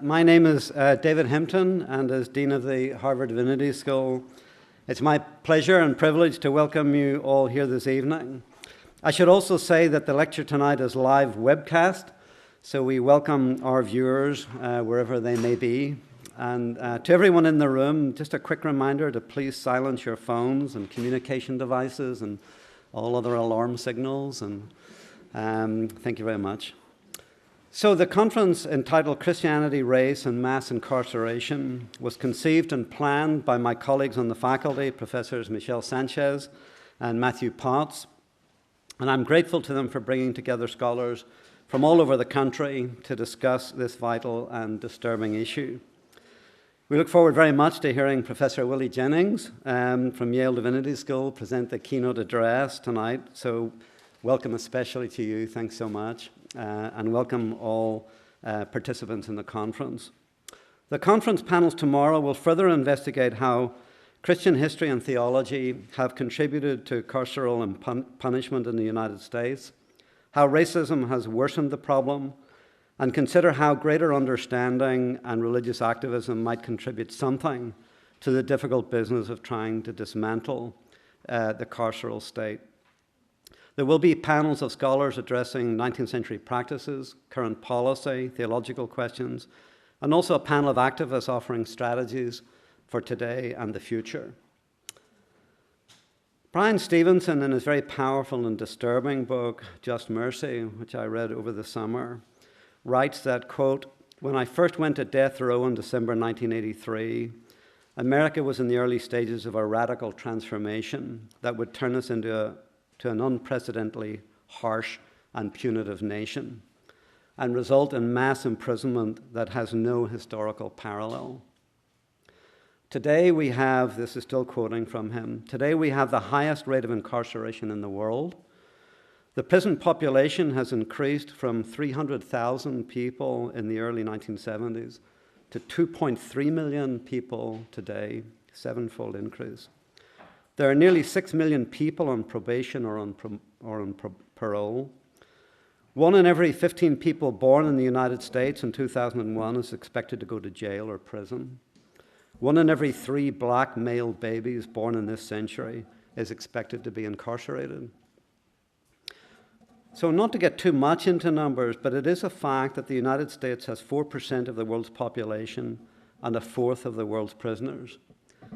My name is David Hempton, and as Dean of the Harvard Divinity School, it's my pleasure and privilege to welcome you all here this evening. I should also say that the lecture tonight is live webcast, so we welcome our viewers wherever they may be. And to everyone in the room, just a quick reminder to please silence your phones and communication devices and all other alarm signals. And thank you very much. So the conference entitled Christianity, Race and Mass Incarceration was conceived and planned by my colleagues on the faculty, Professors Michelle Sanchez and Matthew Potts. And I'm grateful to them for bringing together scholars from all over the country to discuss this vital and disturbing issue. We look forward very much to hearing Professor Willie Jennings from Yale Divinity School present the keynote address tonight. So welcome especially to you. Thanks so much. And welcome all participants in the conference. The conference panels tomorrow will further investigate how Christian history and theology have contributed to carceral and punishment in the United States, how racism has worsened the problem, and consider how greater understanding and religious activism might contribute something to the difficult business of trying to dismantle the carceral state. There will be panels of scholars addressing 19th century practices, current policy, theological questions, and also a panel of activists offering strategies for today and the future. Brian Stevenson, in his very powerful and disturbing book, Just Mercy, which I read over the summer, writes that, quote, "When I first went to death row in December 1983, America was in the early stages of a radical transformation that would turn us into an unprecedentedly harsh and punitive nation and result in mass imprisonment that has no historical parallel. Today we have," this is still quoting from him, "today we have the highest rate of incarceration in the world. The prison population has increased from 300,000 people in the early 1970s to 2.3 million people today, sevenfold increase. There are nearly 6 million people on probation or on parole. 1 in every 15 people born in the United States in 2001 is expected to go to jail or prison. 1 in every 3 black male babies born in this century is expected to be incarcerated." So not to get too much into numbers, but it is a fact that the United States has 4% of the world's population and 1/4 of the world's prisoners.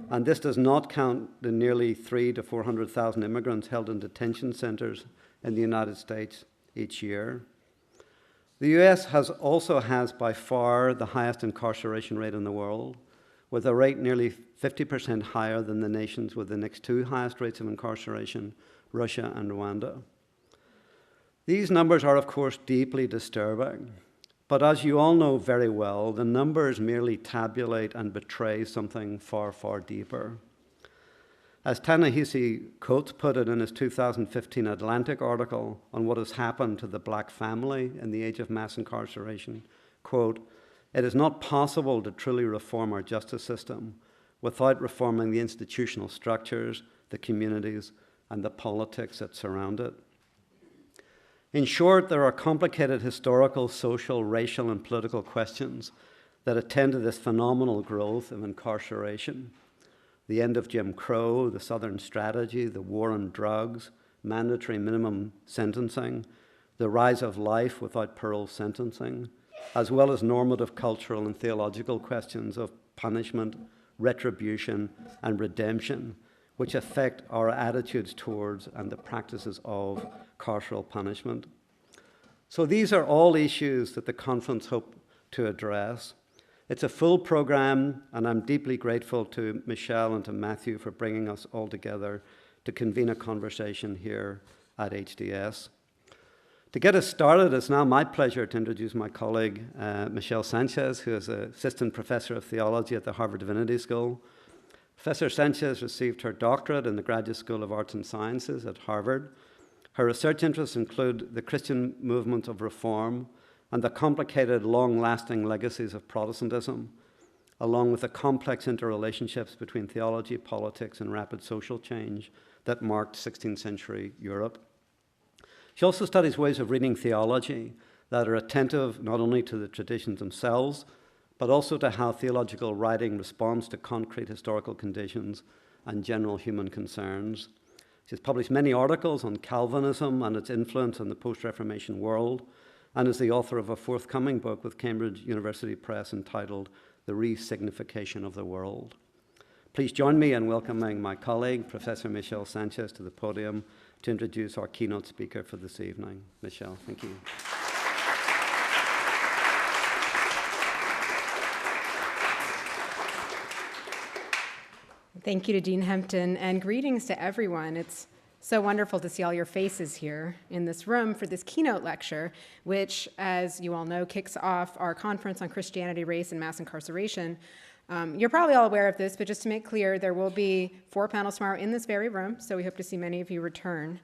And this does not count the nearly 300,000 to 400,000 immigrants held in detention centers in the United States each year. The US also has by far the highest incarceration rate in the world, with a rate nearly 50% higher than the nations with the next 2 highest rates of incarceration, Russia and Rwanda. These numbers are, of course, deeply disturbing. But as you all know very well, the numbers merely tabulate and betray something far, far deeper. As Ta-Nehisi Coates put it in his 2015 Atlantic article on what has happened to the black family in the age of mass incarceration, quote, "It is not possible to truly reform our justice system without reforming the institutional structures, the communities, and the politics that surround it." In short, there are complicated historical, social, racial, and political questions that attend to this phenomenal growth of incarceration. The end of Jim Crow, the Southern Strategy, the war on drugs, mandatory minimum sentencing, the rise of life without parole sentencing, as well as normative cultural and theological questions of punishment, retribution, and redemption, which affect our attitudes towards and the practices of carceral punishment. So these are all issues that the conference hope to address. It's a full program, and I'm deeply grateful to Michelle and to Matthew for bringing us all together to convene a conversation here at HDS. To get us started, it's now my pleasure to introduce my colleague, Michelle Sanchez, who is an assistant professor of theology at the Harvard Divinity School. Professor Sanchez received her doctorate in the Graduate School of Arts and Sciences at Harvard. Her research interests include the Christian movement of reform and the complicated, long-lasting legacies of Protestantism, along with the complex interrelationships between theology, politics, and rapid social change that marked 16th century Europe. She also studies ways of reading theology that are attentive not only to the traditions themselves, but also to how theological writing responds to concrete historical conditions and general human concerns. She has published many articles on Calvinism and its influence on the post-Reformation world, and is the author of a forthcoming book with Cambridge University Press entitled The Resignification of the World. Please join me in welcoming my colleague, Professor Michelle Sanchez, to the podium to introduce our keynote speaker for this evening. Michelle, thank you. Thank you to Dean Hempton, and greetings to everyone. It's so wonderful to see all your faces here in this room for this keynote lecture, which, as you all know, kicks off our conference on Christianity, race, and mass incarceration. You're probably all aware of this, but just to make clear, there will be 4 panels tomorrow in this very room, so we hope to see many of you return.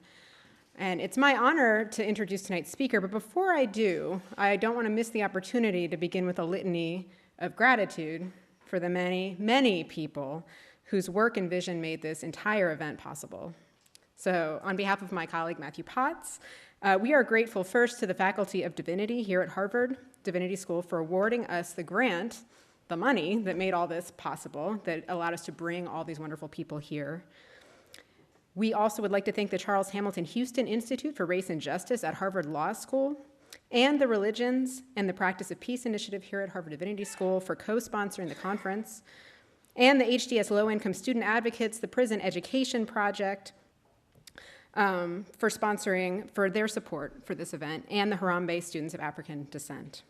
And it's my honor to introduce tonight's speaker, but before I do, I don't want to miss the opportunity to begin with a litany of gratitude for the many, many people whose work and vision made this entire event possible. So on behalf of my colleague, Matthew Potts, we are grateful first to the Faculty of Divinity here at Harvard Divinity School for awarding us the grant, the money that made all this possible, that allowed us to bring all these wonderful people here. We also would like to thank the Charles Hamilton Houston Institute for Race and Justice at Harvard Law School, and the Religions and the Practice of Peace Initiative here at Harvard Divinity School for co-sponsoring the conference, and the HDS Low-Income Student Advocates, the Prison Education Project, for their support for this event, and the Harambe Students of African Descent.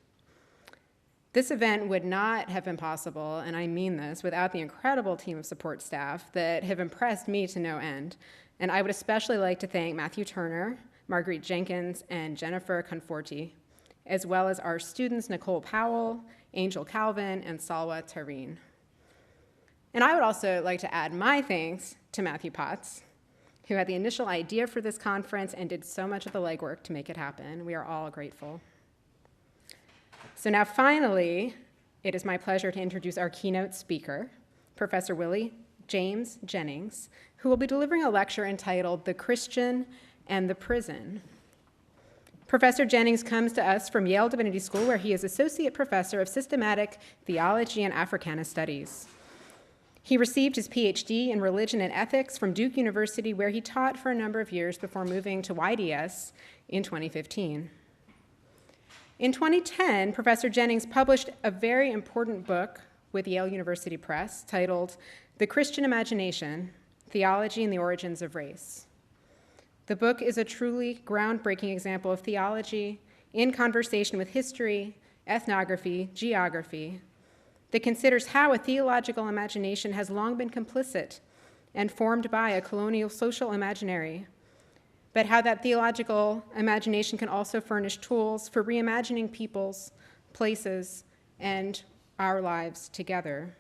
This event would not have been possible, and I mean this, without the incredible team of support staff that have impressed me to no end. And I would especially like to thank Matthew Turner, Marguerite Jenkins, and Jennifer Conforti, as well as our students Nicole Powell, Angel Calvin, and Salwa Tareen. And I would also like to add my thanks to Matthew Potts, who had the initial idea for this conference and did so much of the legwork to make it happen. We are all grateful. So now finally, it is my pleasure to introduce our keynote speaker, Professor Willie James Jennings, who will be delivering a lecture entitled The Christian and the Prison. Professor Jennings comes to us from Yale Divinity School, where he is Associate Professor of Systematic Theology and Africana Studies. He received his PhD in Religion and Ethics from Duke University, where he taught for a number of years before moving to YDS in 2015. In 2010, Professor Jennings published a very important book with Yale University Press titled The Christian Imagination, Theology and the Origins of Race. The book is a truly groundbreaking example of theology in conversation with history, ethnography, geography, that considers how a theological imagination has long been complicit and formed by a colonial social imaginary, but how that theological imagination can also furnish tools for reimagining peoples, places, and our lives together.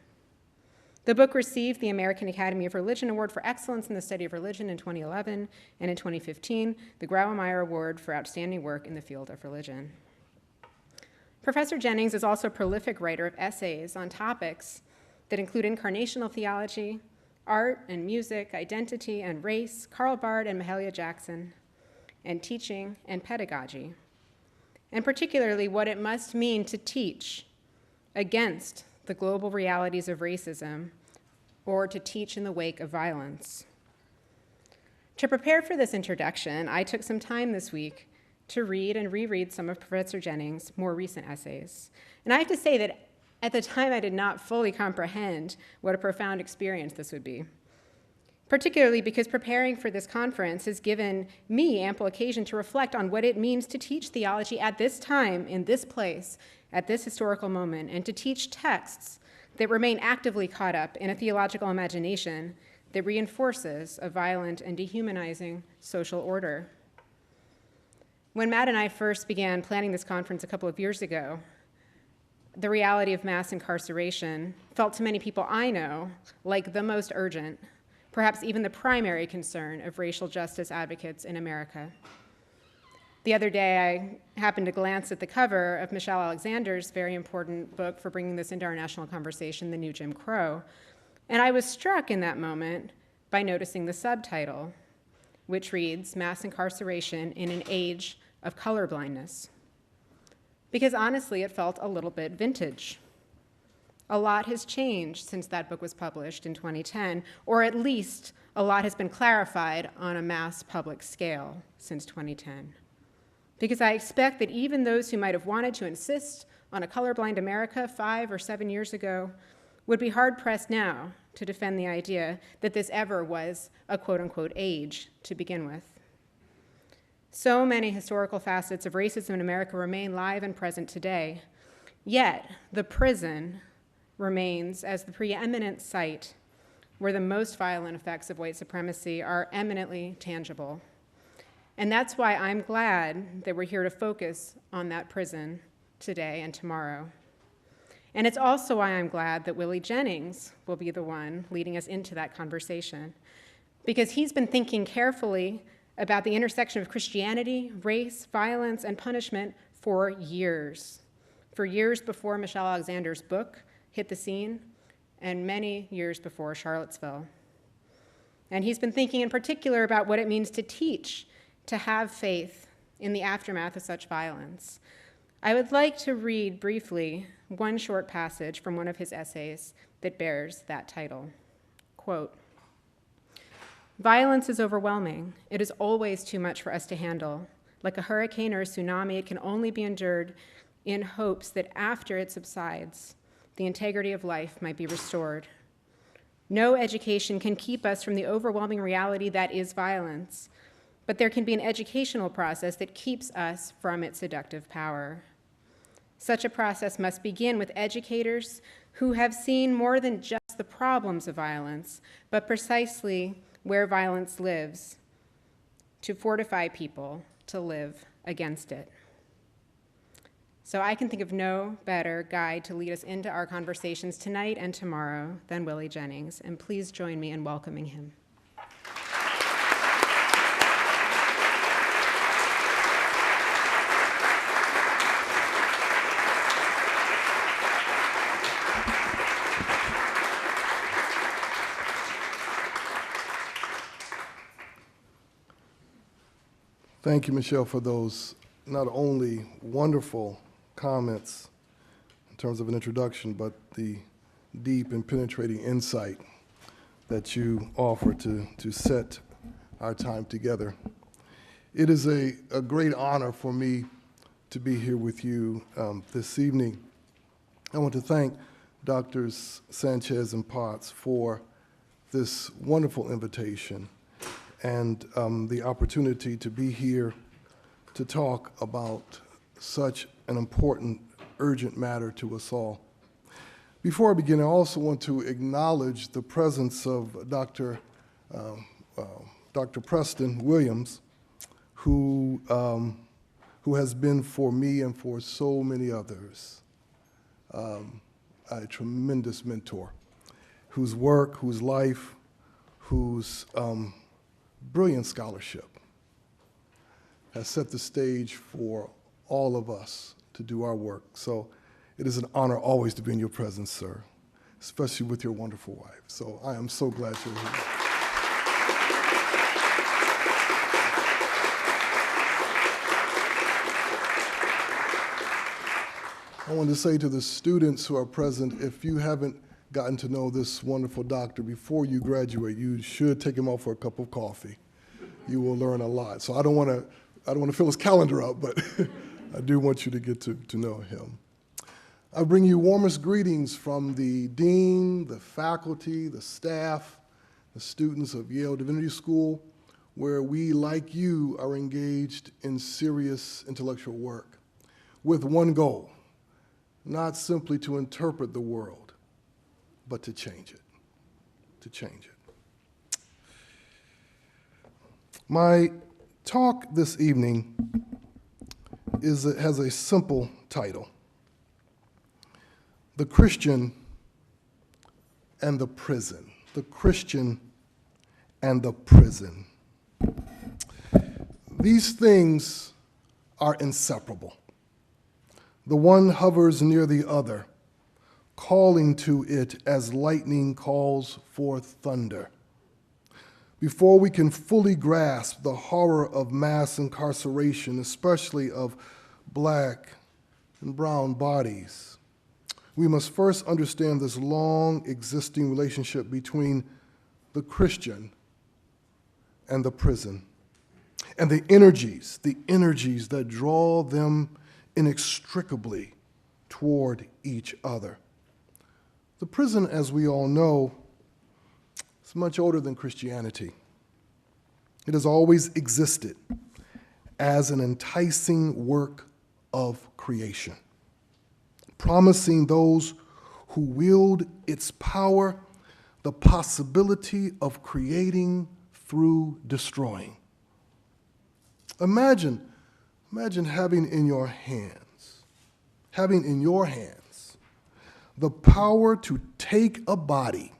The book received the American Academy of Religion Award for Excellence in the Study of Religion in 2011, and in 2015, the Graumeyer Award for Outstanding Work in the Field of Religion. Professor Jennings is also a prolific writer of essays on topics that include incarnational theology, art and music, identity and race, Karl Barth and Mahalia Jackson, and teaching and pedagogy, and particularly what it must mean to teach against the global realities of racism or to teach in the wake of violence. To prepare for this introduction, I took some time this week to read and reread some of Professor Jennings' more recent essays. And I have to say that at the time I did not fully comprehend what a profound experience this would be, particularly because preparing for this conference has given me ample occasion to reflect on what it means to teach theology at this time, in this place, at this historical moment, and to teach texts that remain actively caught up in a theological imagination that reinforces a violent and dehumanizing social order. When Matt and I first began planning this conference a couple of years ago, the reality of mass incarceration felt to many people I know like the most urgent, perhaps even the primary concern of racial justice advocates in America. The other day, I happened to glance at the cover of Michelle Alexander's very important book for bringing this into our national conversation, The New Jim Crow, and I was struck in that moment by noticing the subtitle, which reads, Mass Incarceration in an Age of Colorblindness. Because honestly, it felt a little bit vintage. A lot has changed since that book was published in 2010, or at least a lot has been clarified on a mass public scale since 2010. Because I expect that even those who might have wanted to insist on a colorblind America 5 or 7 years ago would be hard-pressed now to defend the idea that this ever was a quote-unquote age to begin with. So many historical facets of racism in America remain live and present today, yet the prison remains as the preeminent site where the most violent effects of white supremacy are eminently tangible. And that's why I'm glad that we're here to focus on that prison today and tomorrow. And it's also why I'm glad that Willie Jennings will be the one leading us into that conversation, because he's been thinking carefully about the intersection of Christianity, race, violence, and punishment for years before Michelle Alexander's book hit the scene, and many years before Charlottesville. And he's been thinking in particular about what it means to teach, to have faith in the aftermath of such violence. I would like to read briefly one short passage from one of his essays that bears that title. Quote, "Violence is overwhelming. It is always too much for us to handle. Like a hurricane or a tsunami, it can only be endured in hopes that after it subsides, the integrity of life might be restored. No education can keep us from the overwhelming reality that is violence, but there can be an educational process that keeps us from its seductive power. Such a process must begin with educators who have seen more than just the problems of violence, but precisely where violence lives, to fortify people to live against it." So I can think of no better guide to lead us into our conversations tonight and tomorrow than Willie Jennings, and please join me in welcoming him. Thank you, Michelle, for those not only wonderful comments in terms of an introduction, but the deep and penetrating insight that you offer to set our time together. It is a great honor for me to be here with you this evening. I want to thank Drs. Sanchez and Potts for this wonderful invitation and the opportunity to be here to talk about such an important, urgent matter to us all. Before I begin, I also want to acknowledge the presence of Dr. Preston Williams, who has been for me and for so many others a tremendous mentor, whose work, whose life, whose brilliant scholarship has set the stage for all of us to do our work. So it is an honor always to be in your presence, sir, especially with your wonderful wife. So I am so glad you're here. I want to say to the students who are present, if you haven't gotten to know this wonderful doctor before you graduate, you should take him out for a cup of coffee. You will learn a lot. So I don't want to fill his calendar up, but I do want you to get to know him. I bring you warmest greetings from the dean, the faculty, the staff, the students of Yale Divinity School, where we, like you, are engaged in serious intellectual work with one goal, not simply to interpret the world, but to change it, My talk this evening has a simple title: The Christian and the Prison. The Christian and the Prison. These things are inseparable. The one hovers near the other, calling to it as lightning calls forth thunder. Before we can fully grasp the horror of mass incarceration, especially of black and brown bodies, we must first understand this long existing relationship between the Christian and the prison, and the energies that draw them inextricably toward each other. The prison, as we all know, is much older than Christianity. It has always existed as an enticing work of creation, promising those who wield its power the possibility of creating through destroying. Imagine having in your hands the power to take a body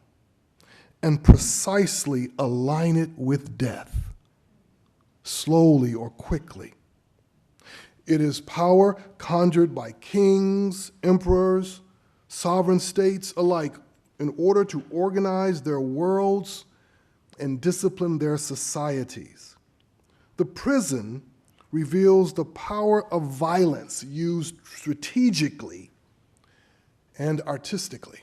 and precisely align it with death, slowly or quickly. It is power conjured by kings, emperors, sovereign states alike in order to organize their worlds and discipline their societies. The prison reveals the power of violence used strategically and artistically.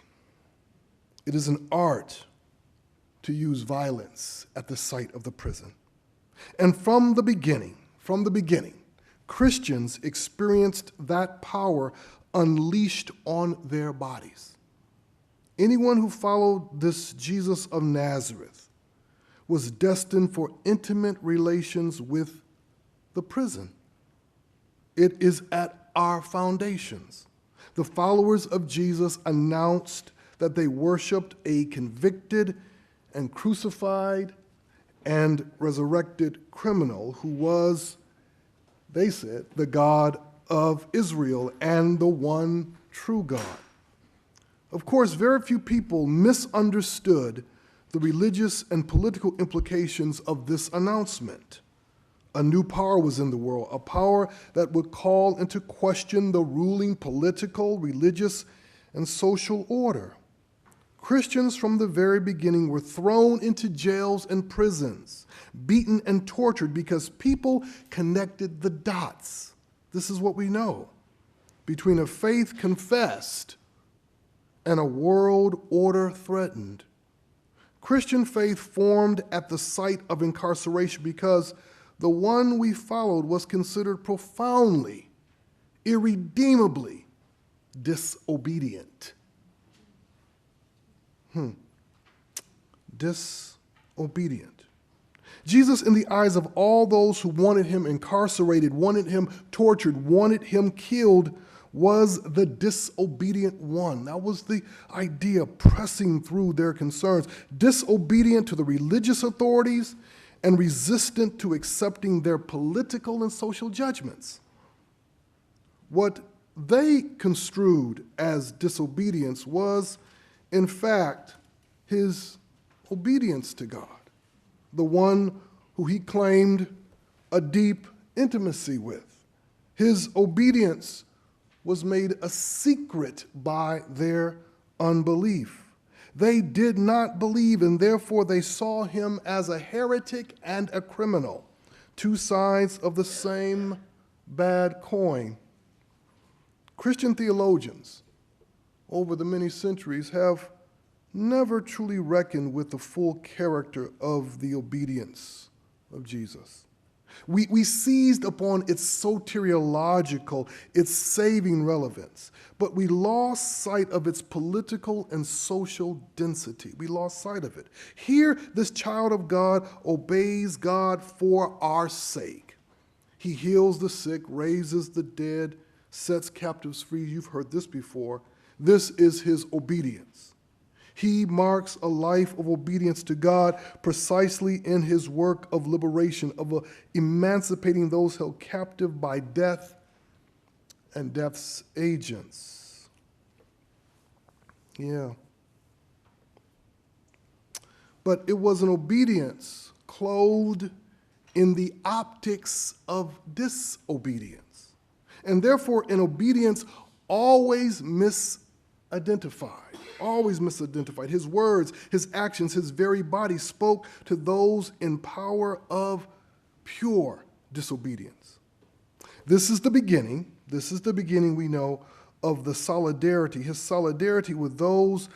It is an art to use violence at the site of the prison. And from the beginning, Christians experienced that power unleashed on their bodies. Anyone who followed this Jesus of Nazareth was destined for intimate relations with the prison. It is at our foundations. The followers of Jesus announced that they worshiped a convicted and crucified and resurrected criminal who was, they said, the God of Israel and the one true God. Of course, very few people misunderstood the religious and political implications of this announcement. A new power was in the world, a power that would call into question the ruling political, religious, and social order. Christians from the very beginning were thrown into jails and prisons, beaten and tortured because people connected the dots. This is what we know, between a faith confessed and a world order threatened. Christian faith formed at the site of incarceration because the one we followed was considered profoundly, irredeemably disobedient. Disobedient. Jesus, in the eyes of all those who wanted him incarcerated, wanted him tortured, wanted him killed, was the disobedient one. That was the idea pressing through their concerns. Disobedient to the religious authorities and resistant to accepting their political and social judgments. What they construed as disobedience was, in fact, his obedience to God, the one who he claimed a deep intimacy with. His obedience was made a secret by their unbelief. They did not believe, and therefore they saw him as a heretic and a criminal, two sides of the same bad coin. Christian theologians over the many centuries have never truly reckoned with the full character of the obedience of Jesus. We seized upon its soteriological, its saving relevance, but we lost sight of its political and social density. We lost sight of it. Here, this child of God obeys God for our sake. He heals the sick, raises the dead, sets captives free. You've heard this before. This is his obedience. He marks a life of obedience to God precisely in his work of liberation, of emancipating those held captive by death and death's agents. Yeah. But it was an obedience clothed in the optics of disobedience, and therefore an obedience always misidentified. Always misidentified. His words, his actions, his very body spoke to those in power of pure disobedience. This is the beginning we know, of the solidarity, his solidarity with those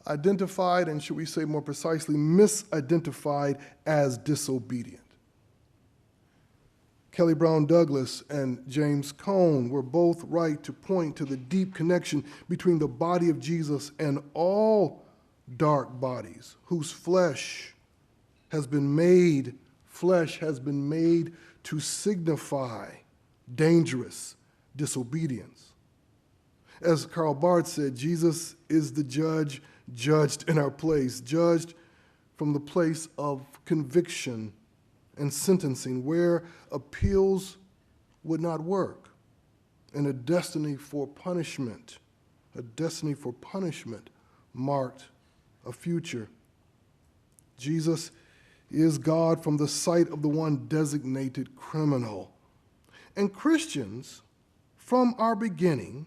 identified, and should we say more precisely, misidentified as disobedient. Kelly Brown Douglas and James Cone were both right to point to the deep connection between the body of Jesus and all dark bodies whose flesh has been made to signify dangerous disobedience. As Karl Barth said, Jesus is the judge, judged in our place, judged from the place of conviction and sentencing, where appeals would not work, and a destiny for punishment marked a future. Jesus is God from the sight of the one designated criminal. And Christians, from our beginning,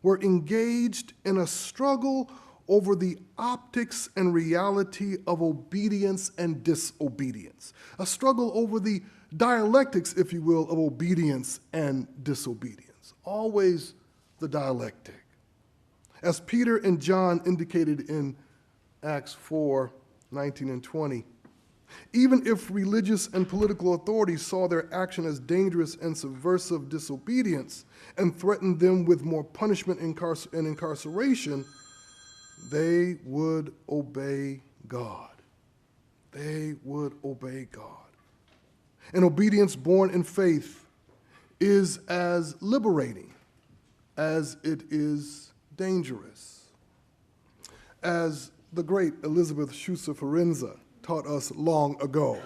were engaged in a struggle over the optics and reality of obedience and disobedience, a struggle over the dialectics, if you will, of obedience and disobedience, always the dialectic. As Peter and John indicated in Acts 4:19 and 20, even if religious and political authorities saw their action as dangerous and subversive disobedience and threatened them with more punishment and incarceration, they would obey God. They would obey God. And obedience born in faith is as liberating as it is dangerous. As the great Elizabeth Schuster-Ferenza taught us long ago,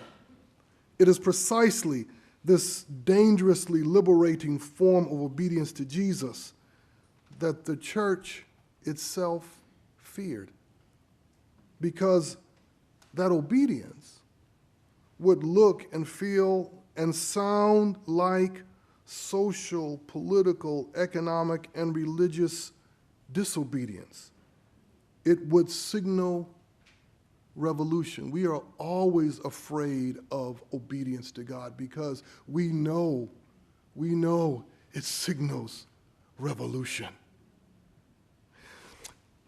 it is precisely this dangerously liberating form of obedience to Jesus that the church itself feared, because that obedience would look and feel and sound like social, political, economic, and religious disobedience. It would signal revolution. We are always afraid of obedience to God because we know it signals revolution.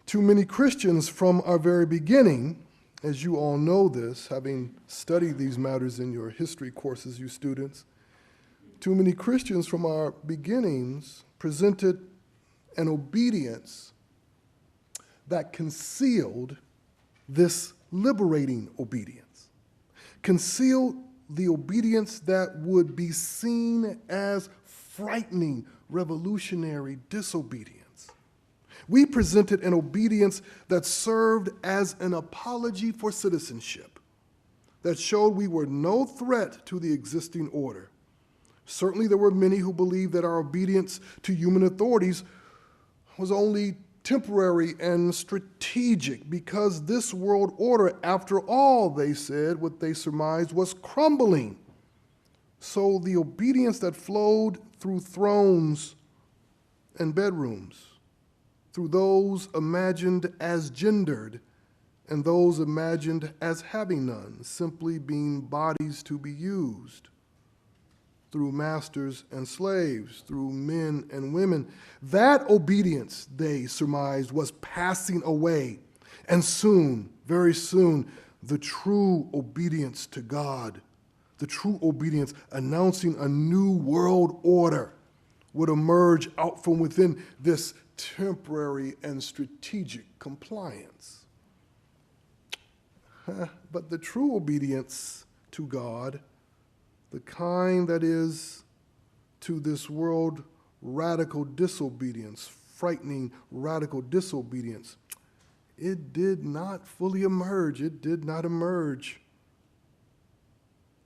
Too many Christians from our very beginning, as you all know this, having studied these matters in your history courses, you students, too many Christians from our beginnings presented an obedience that concealed this liberating obedience, concealed the obedience that would be seen as frightening, revolutionary disobedience. We presented an obedience that served as an apology for citizenship, that showed we were no threat to the existing order. Certainly there were many who believed that our obedience to human authorities was only temporary and strategic because this world order, after all, they said, what they surmised, was crumbling. So the obedience that flowed through thrones and bedrooms, through those imagined as gendered and those imagined as having none, simply being bodies to be used, through masters and slaves, through men and women. That obedience, they surmised, was passing away. And soon, very soon, the true obedience to God, the true obedience announcing a new world order, would emerge out from within this temporary and strategic compliance. But the true obedience to God, the kind that is to this world radical disobedience, frightening radical disobedience, it did not fully emerge. It did not emerge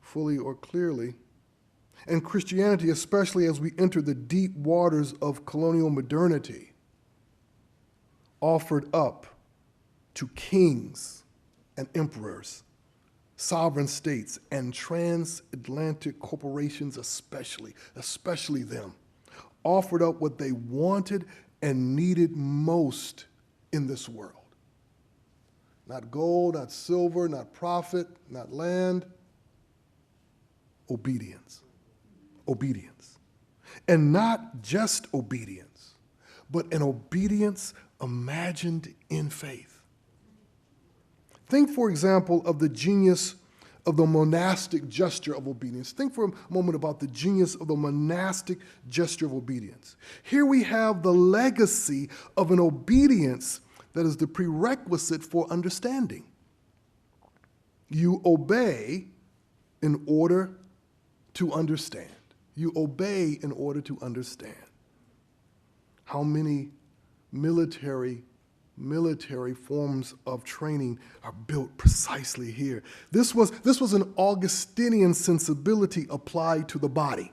fully or clearly. And Christianity, especially as we enter the deep waters of colonial modernity, offered up to kings and emperors, sovereign states, and transatlantic corporations especially them, offered up what they wanted and needed most in this world. Not gold, not silver, not profit, not land. Obedience. Obedience. And not just obedience, but an obedience imagined in faith. Think, for example, of the genius of the monastic gesture of obedience. Think for a moment about the genius of the monastic gesture of obedience. Here we have the legacy of an obedience that is the prerequisite for understanding. You obey in order to understand. You obey in order to understand. How many military forms of training are built precisely here. This was an Augustinian sensibility applied to the body.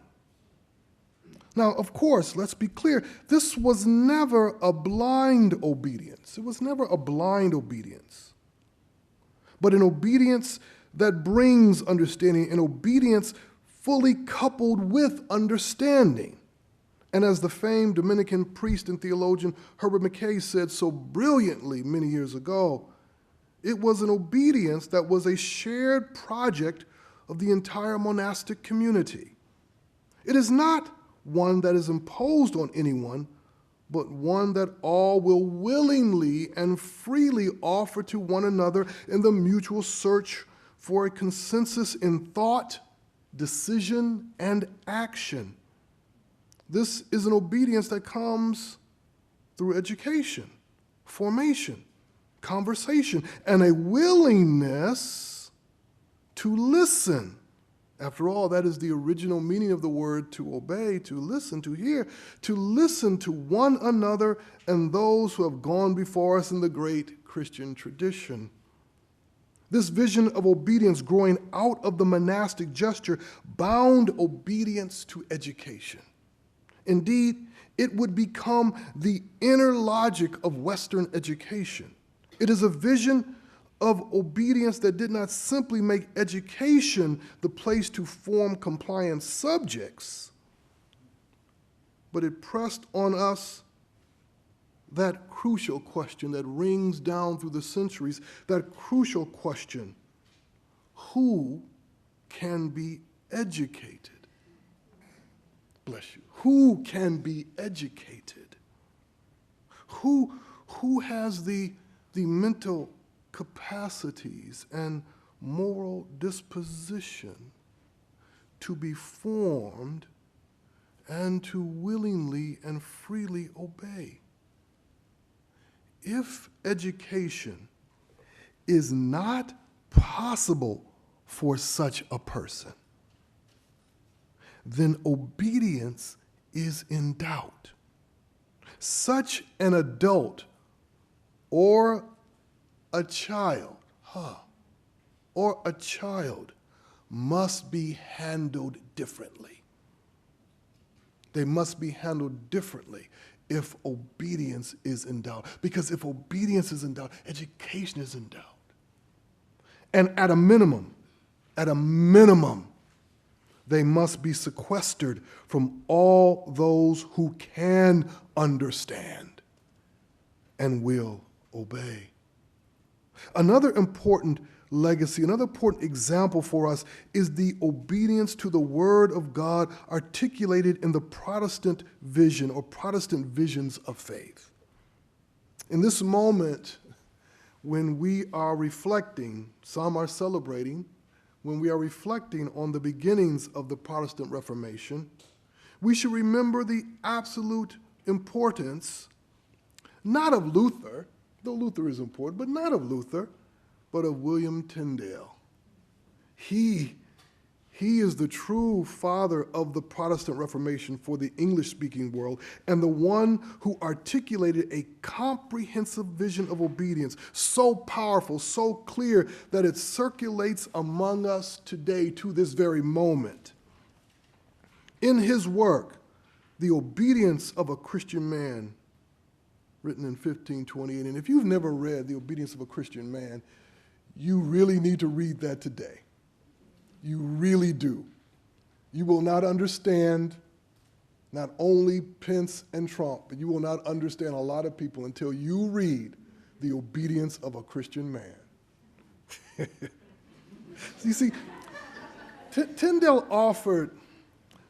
Now, of course, let's be clear, this was never a blind obedience. It was never a blind obedience, but an obedience that brings understanding, an obedience fully coupled with understanding. And as the famed Dominican priest and theologian Herbert McKay said so brilliantly many years ago, it was an obedience that was a shared project of the entire monastic community. It is not one that is imposed on anyone, but one that all will willingly and freely offer to one another in the mutual search for a consensus in thought, decision, and action. This is an obedience that comes through education, formation, conversation, and a willingness to listen. After all, that is the original meaning of the word to obey, to listen, to hear, to listen to one another and those who have gone before us in the great Christian tradition. This vision of obedience growing out of the monastic gesture bound obedience to education. Indeed, it would become the inner logic of Western education. It is a vision of obedience that did not simply make education the place to form compliant subjects, but it pressed on us that crucial question that rings down through the centuries, that crucial question: who can be educated? Bless you. Who can be educated? Who has the mental capacities and moral disposition to be formed and to willingly and freely obey? If education is not possible for such a person, then obedience is in doubt. Such an adult or a child, must be handled differently. They must be handled differently if obedience is in doubt. Because if obedience is in doubt, education is in doubt. And at a minimum, they must be sequestered from all those who can understand and will obey. Another important legacy, another important example for us is the obedience to the Word of God articulated in the Protestant vision or Protestant visions of faith. In this moment, when we are reflecting, some are celebrating, when we are reflecting on the beginnings of the Protestant Reformation, we should remember the absolute importance, not of Luther, though Luther is important, but not of Luther, but of William Tyndale. He is the true father of the Protestant Reformation for the English-speaking world, and the one who articulated a comprehensive vision of obedience, so powerful, so clear, that it circulates among us today to this very moment. In his work, The Obedience of a Christian Man, written in 1528, and if you've never read The Obedience of a Christian Man, you really need to read that today. You really do. You will not understand not only Pence and Trump, but you will not understand a lot of people until you read The Obedience of a Christian Man. You see, Tyndale offered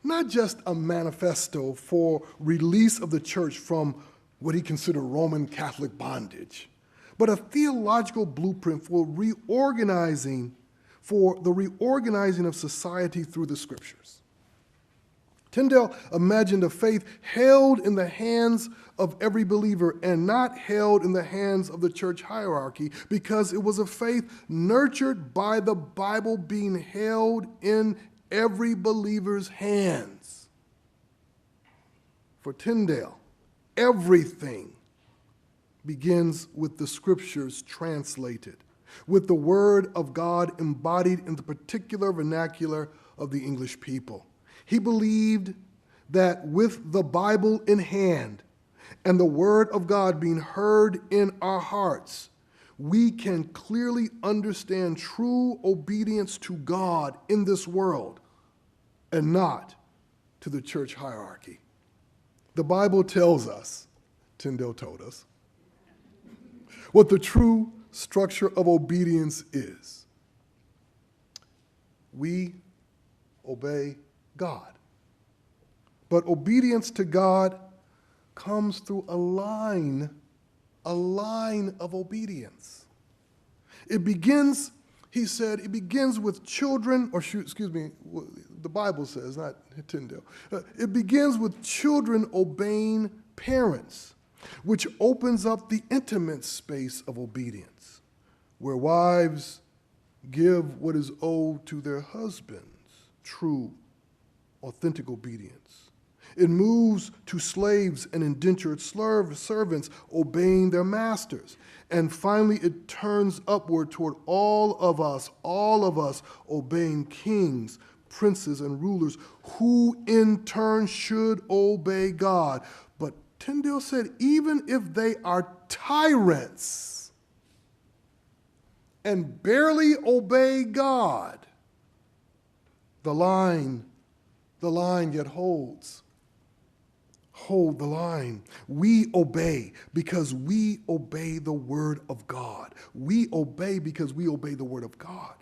not just a manifesto for release of the church from what he considered Roman Catholic bondage, but a theological blueprint for the reorganizing of society through the scriptures. Tyndale imagined a faith held in the hands of every believer and not held in the hands of the church hierarchy, because it was a faith nurtured by the Bible being held in every believer's hands. For Tyndale, everything begins with the scriptures translated, with the word of God embodied in the particular vernacular of the English people. He believed that with the Bible in hand and the word of God being heard in our hearts, we can clearly understand true obedience to God in this world and not to the church hierarchy. The Bible tells us, Tyndale told us, what the true structure of obedience is. We obey God. But obedience to God comes through a line of obedience. It begins, he said, it begins with children, the Bible says, not Tyndale. It begins with children obeying parents, which opens up the intimate space of obedience, where wives give what is owed to their husbands, true, authentic obedience. It moves to slaves and indentured servants obeying their masters. And finally, it turns upward toward all of us obeying kings, princes, and rulers, who in turn should obey God. But Tyndale said, even if they are tyrants and barely obey God, the line yet holds. Hold the line. We obey because we obey the word of God. We obey because we obey the word of God.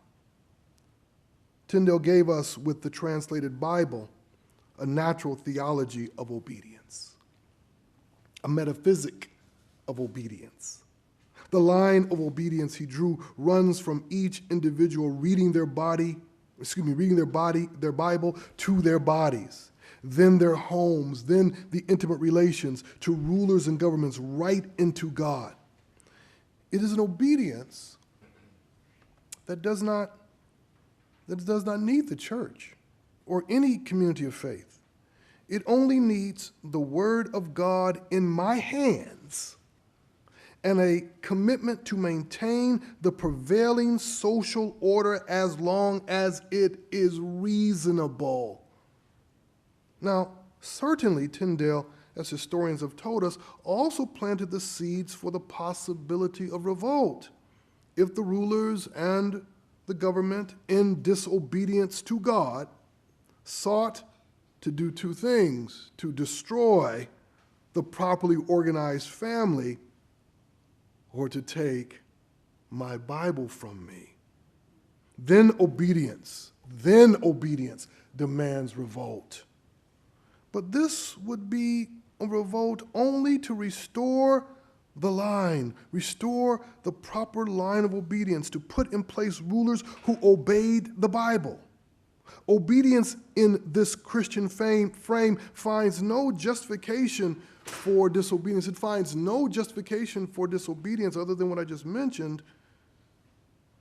Tyndale gave us, with the translated Bible, a natural theology of obedience, a metaphysic of obedience. The line of obedience he drew runs from each individual reading their Bible to their bodies, then their homes, then the intimate relations to rulers and governments, right into God. It is an obedience that does not need the church or any community of faith. It only needs the word of God in my hands and a commitment to maintain the prevailing social order as long as it is reasonable. Now, certainly Tyndale, as historians have told us, also planted the seeds for the possibility of revolt if the rulers and the government, in disobedience to God, sought to do two things: to destroy the properly organized family or to take my Bible from me. Then obedience demands revolt. But this would be a revolt only to restore the line, restore the proper line of obedience, to put in place rulers who obeyed the Bible. Obedience in this Christian frame finds no justification for disobedience. It finds no justification for disobedience other than what I just mentioned,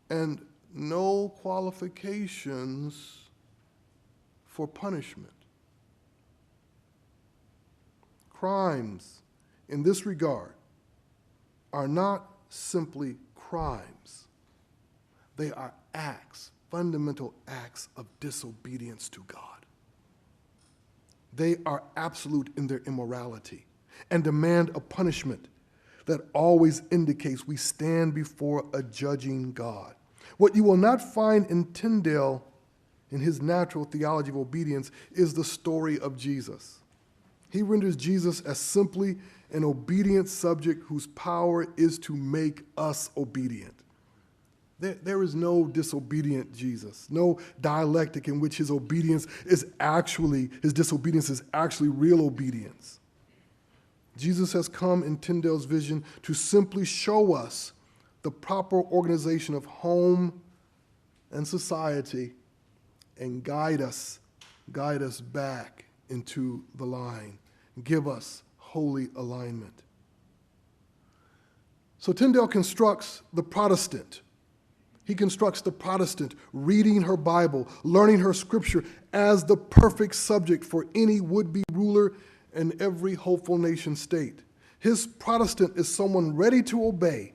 and no qualifications for punishment. Crimes in this regard are not simply crimes. They are acts, fundamental acts of disobedience to God. They are absolute in their immorality and demand a punishment that always indicates we stand before a judging God. What you will not find in Tyndale, in his natural theology of obedience, is the story of Jesus. He renders Jesus as simply an obedient subject whose power is to make us obedient. There is no disobedient Jesus, no dialectic in which his disobedience is actually real obedience. Jesus has come in Tyndale's vision to simply show us the proper organization of home and society and guide us back into the line, give us holy alignment. So Tyndale constructs the Protestant. He constructs the Protestant reading her Bible, learning her scripture as the perfect subject for any would-be ruler in every hopeful nation state. His Protestant is someone ready to obey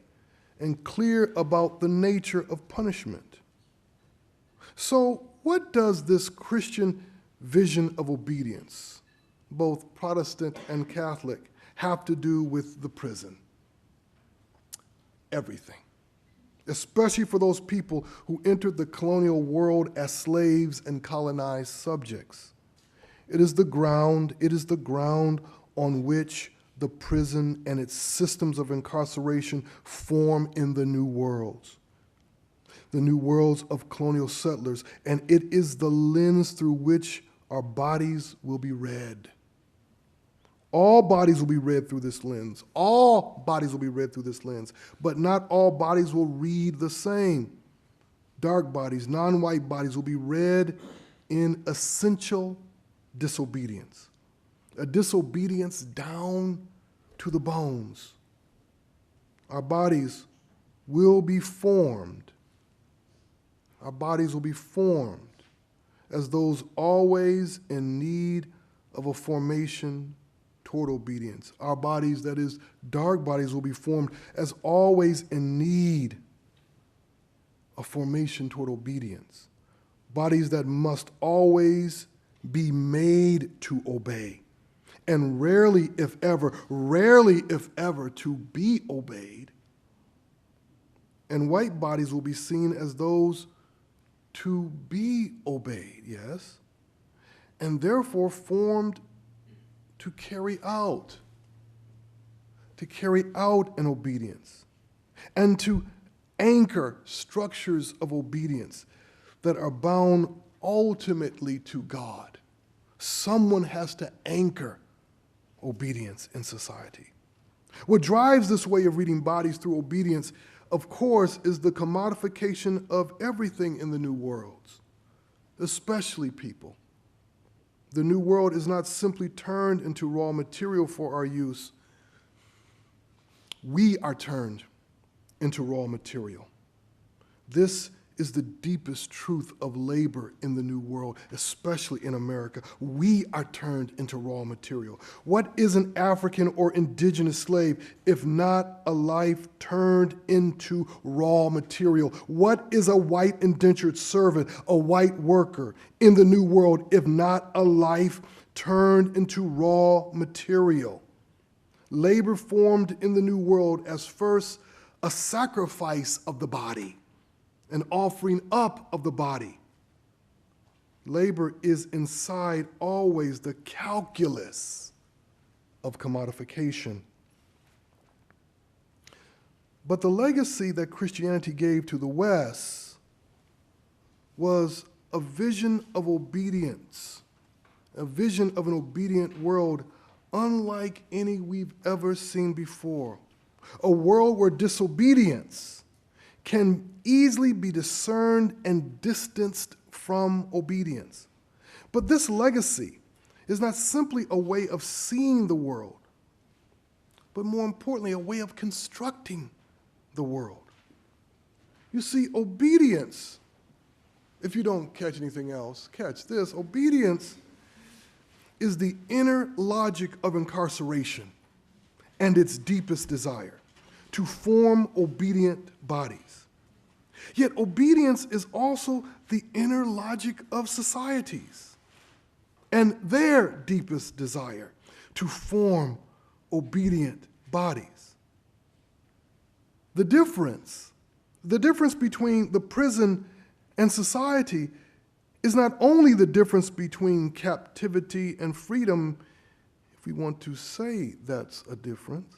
and clear about the nature of punishment. So what does this Christian vision of obedience, both Protestant and Catholic, have to do with the prison? Everything. Especially for those people who entered the colonial world as slaves and colonized subjects. It is the ground on which the prison and its systems of incarceration form in the new worlds of colonial settlers, and it is the lens through which our bodies will be read. All bodies will be read through this lens. All bodies will be read through this lens, but not all bodies will read the same. Dark bodies, non-white bodies will be read in essential disobedience, a disobedience down to the bones. Our bodies will be formed. Our bodies will be formed as those always in need of a formation toward obedience. Our bodies, that is, dark bodies, will be formed as always in need of formation toward obedience. Bodies that must always be made to obey, and rarely, if ever, to be obeyed. And white bodies will be seen as those to be obeyed, yes, and therefore formed to carry out an obedience, and to anchor structures of obedience that are bound ultimately to God. Someone has to anchor obedience in society. What drives this way of reading bodies through obedience, of course, is the commodification of everything in the new worlds, especially people. The new world is not simply turned into raw material for our use. We are turned into raw material. This is the deepest truth of labor in the new world, especially in America. We are turned into raw material. What is an African or indigenous slave if not a life turned into raw material? What is a white indentured servant, a white worker in the new world if not a life turned into raw material? Labor formed in the new world as first a sacrifice of the body, an offering up of the body. Labor is inside always the calculus of commodification. But the legacy that Christianity gave to the West was a vision of obedience, a vision of an obedient world unlike any we've ever seen before, a world where disobedience can easily be discerned and distanced from obedience. But this legacy is not simply a way of seeing the world, but more importantly, a way of constructing the world. You see, obedience, if you don't catch anything else, catch this. Obedience is the inner logic of incarceration and its deepest desire, to form obedient bodies. Yet obedience is also the inner logic of societies and their deepest desire, to form obedient bodies. The difference between the prison and society is not only the difference between captivity and freedom, if we want to say that's a difference,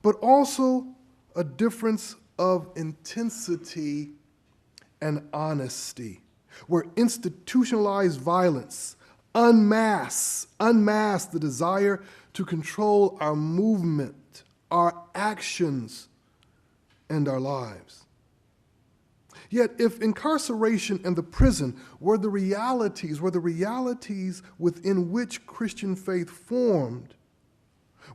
but also a difference of intensity and honesty, where institutionalized violence, unmask the desire to control our movement, our actions, and our lives. Yet if incarceration and the prison were the realities within which Christian faith formed,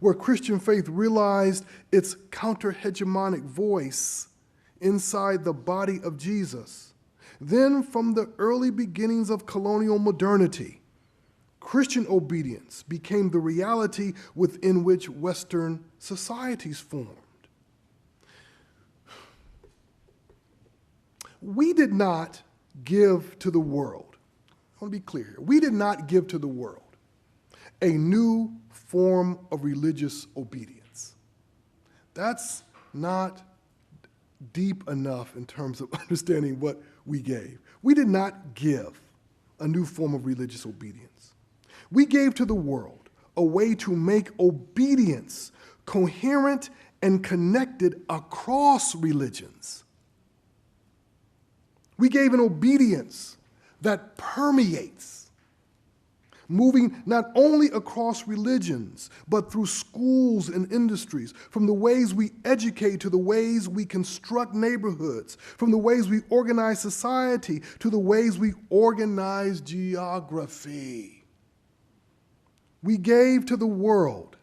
where Christian faith realized its counter-hegemonic voice inside the body of Jesus, then from the early beginnings of colonial modernity, Christian obedience became the reality within which Western societies formed. We did not give to the world, I want to be clear here, we did not give to the world a new form of religious obedience. That's not deep enough in terms of understanding what we gave. We did not give a new form of religious obedience. We gave to the world a way to make obedience coherent and connected across religions. We gave an obedience that permeates, moving not only across religions, but through schools and industries, from the ways we educate to the ways we construct neighborhoods, from the ways we organize society to the ways we organize geography. We gave to the world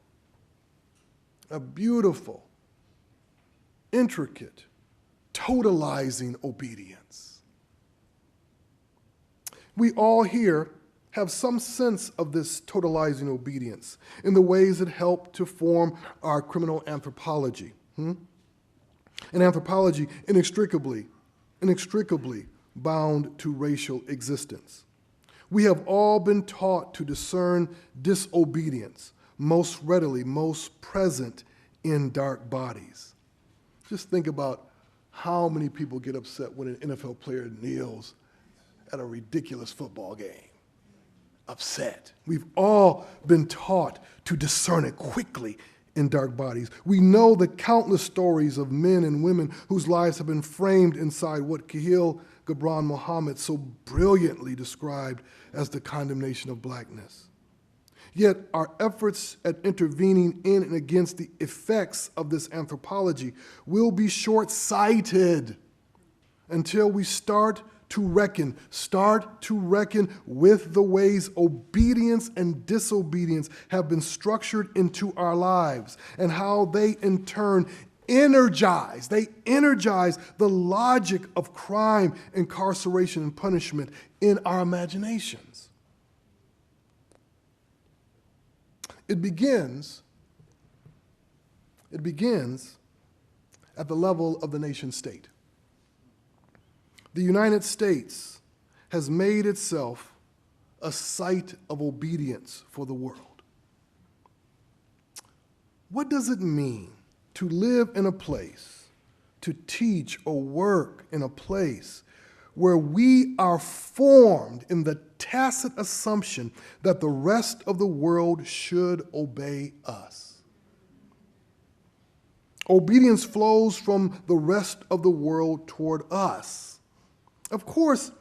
a beautiful, intricate, totalizing obedience. We all here have some sense of this totalizing obedience in the ways it helped to form our criminal anthropology. And anthropology inextricably bound to racial existence. We have all been taught to discern disobedience most readily, most present in dark bodies. Just think about how many people get upset when an NFL player kneels at a ridiculous football game. Upset. We've all been taught to discern it quickly in dark bodies. We know the countless stories of men and women whose lives have been framed inside what Khalil Gibran Muhammad so brilliantly described as the condemnation of blackness. Yet our efforts at intervening in and against the effects of this anthropology will be short-sighted until we start to reckon with the ways obedience and disobedience have been structured into our lives and how they in turn energize the logic of crime, incarceration, and punishment in our imaginations. It begins at the level of the nation state. The United States has made itself a site of obedience for the world. What does it mean to live in a place, to teach or work in a place where we are formed in the tacit assumption that the rest of the world should obey us? Obedience flows from the rest of the world toward us. Of course,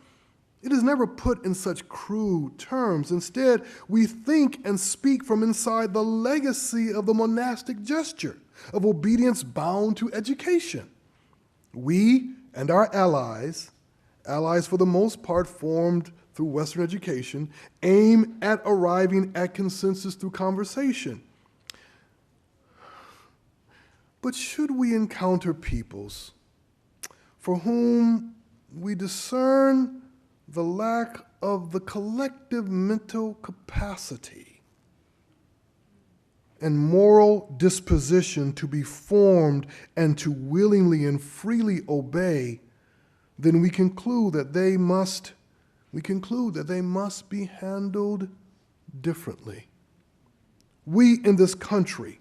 it is never put in such crude terms. Instead, we think and speak from inside the legacy of the monastic gesture of obedience bound to education. We and our allies for the most part formed through Western education, aim at arriving at consensus through conversation. But should we encounter peoples for whom we discern the lack of the collective mental capacity and moral disposition to be formed and to willingly and freely obey, then we conclude that they must be handled differently. We in this country